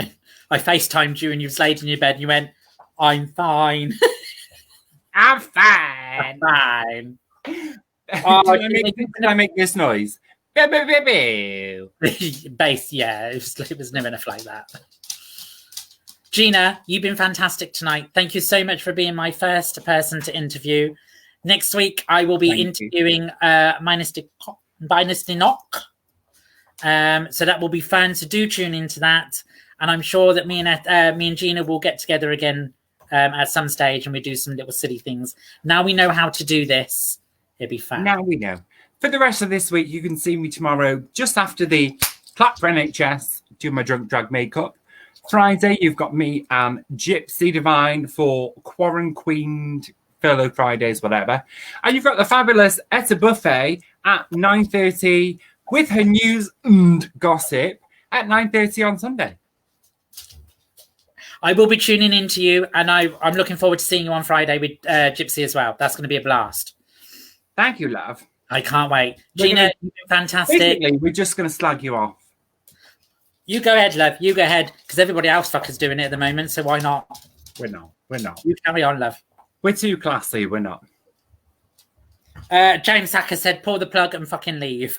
I FaceTimed you and you was laid in your bed and you went, I'm fine. I'm fine. I'm fine. Can I make this noise? Bass, yeah. It was never enough like that. Gina, you've been fantastic tonight. Thank you so much for being my first person to interview. Next week, I will be interviewing Dynasty Knock. So that will be fun. So do tune into that. And I'm sure that me and Gina will get together again at some stage and we do some little silly things. Now we know how to do this. It'll be fun. Now we know. For the rest of this week, you can see me tomorrow just after the Clap for NHS, do my drunk drag makeup. Friday, you've got me and Gypsy Divine for Quarantined Furlough Fridays, whatever. And you've got the fabulous Etta Buffet at 9:30 with her news and gossip at 9:30 on Sunday. I will be tuning into you, and I'm looking forward to seeing you on Friday with Gypsy as well. That's going to be a blast. Thank you, love. I can't wait. Gina, you've been fantastic. Basically, we're just going to slag you off. You go ahead, love. You go ahead, because everybody else fuckers doing it at the moment, so why not? We're not. You carry on, love. We're too classy. We're not. James Hacker said, pull the plug and fucking leave.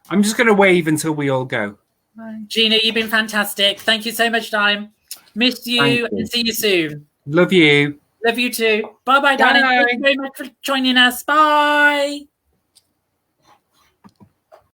I'm just going to wave until we all go. Bye. Gina, you've been fantastic. Thank you so much, Dime. Miss you and see you soon. Love you. Love you too. Bye-bye, darling. Thank you very much for joining us. Bye.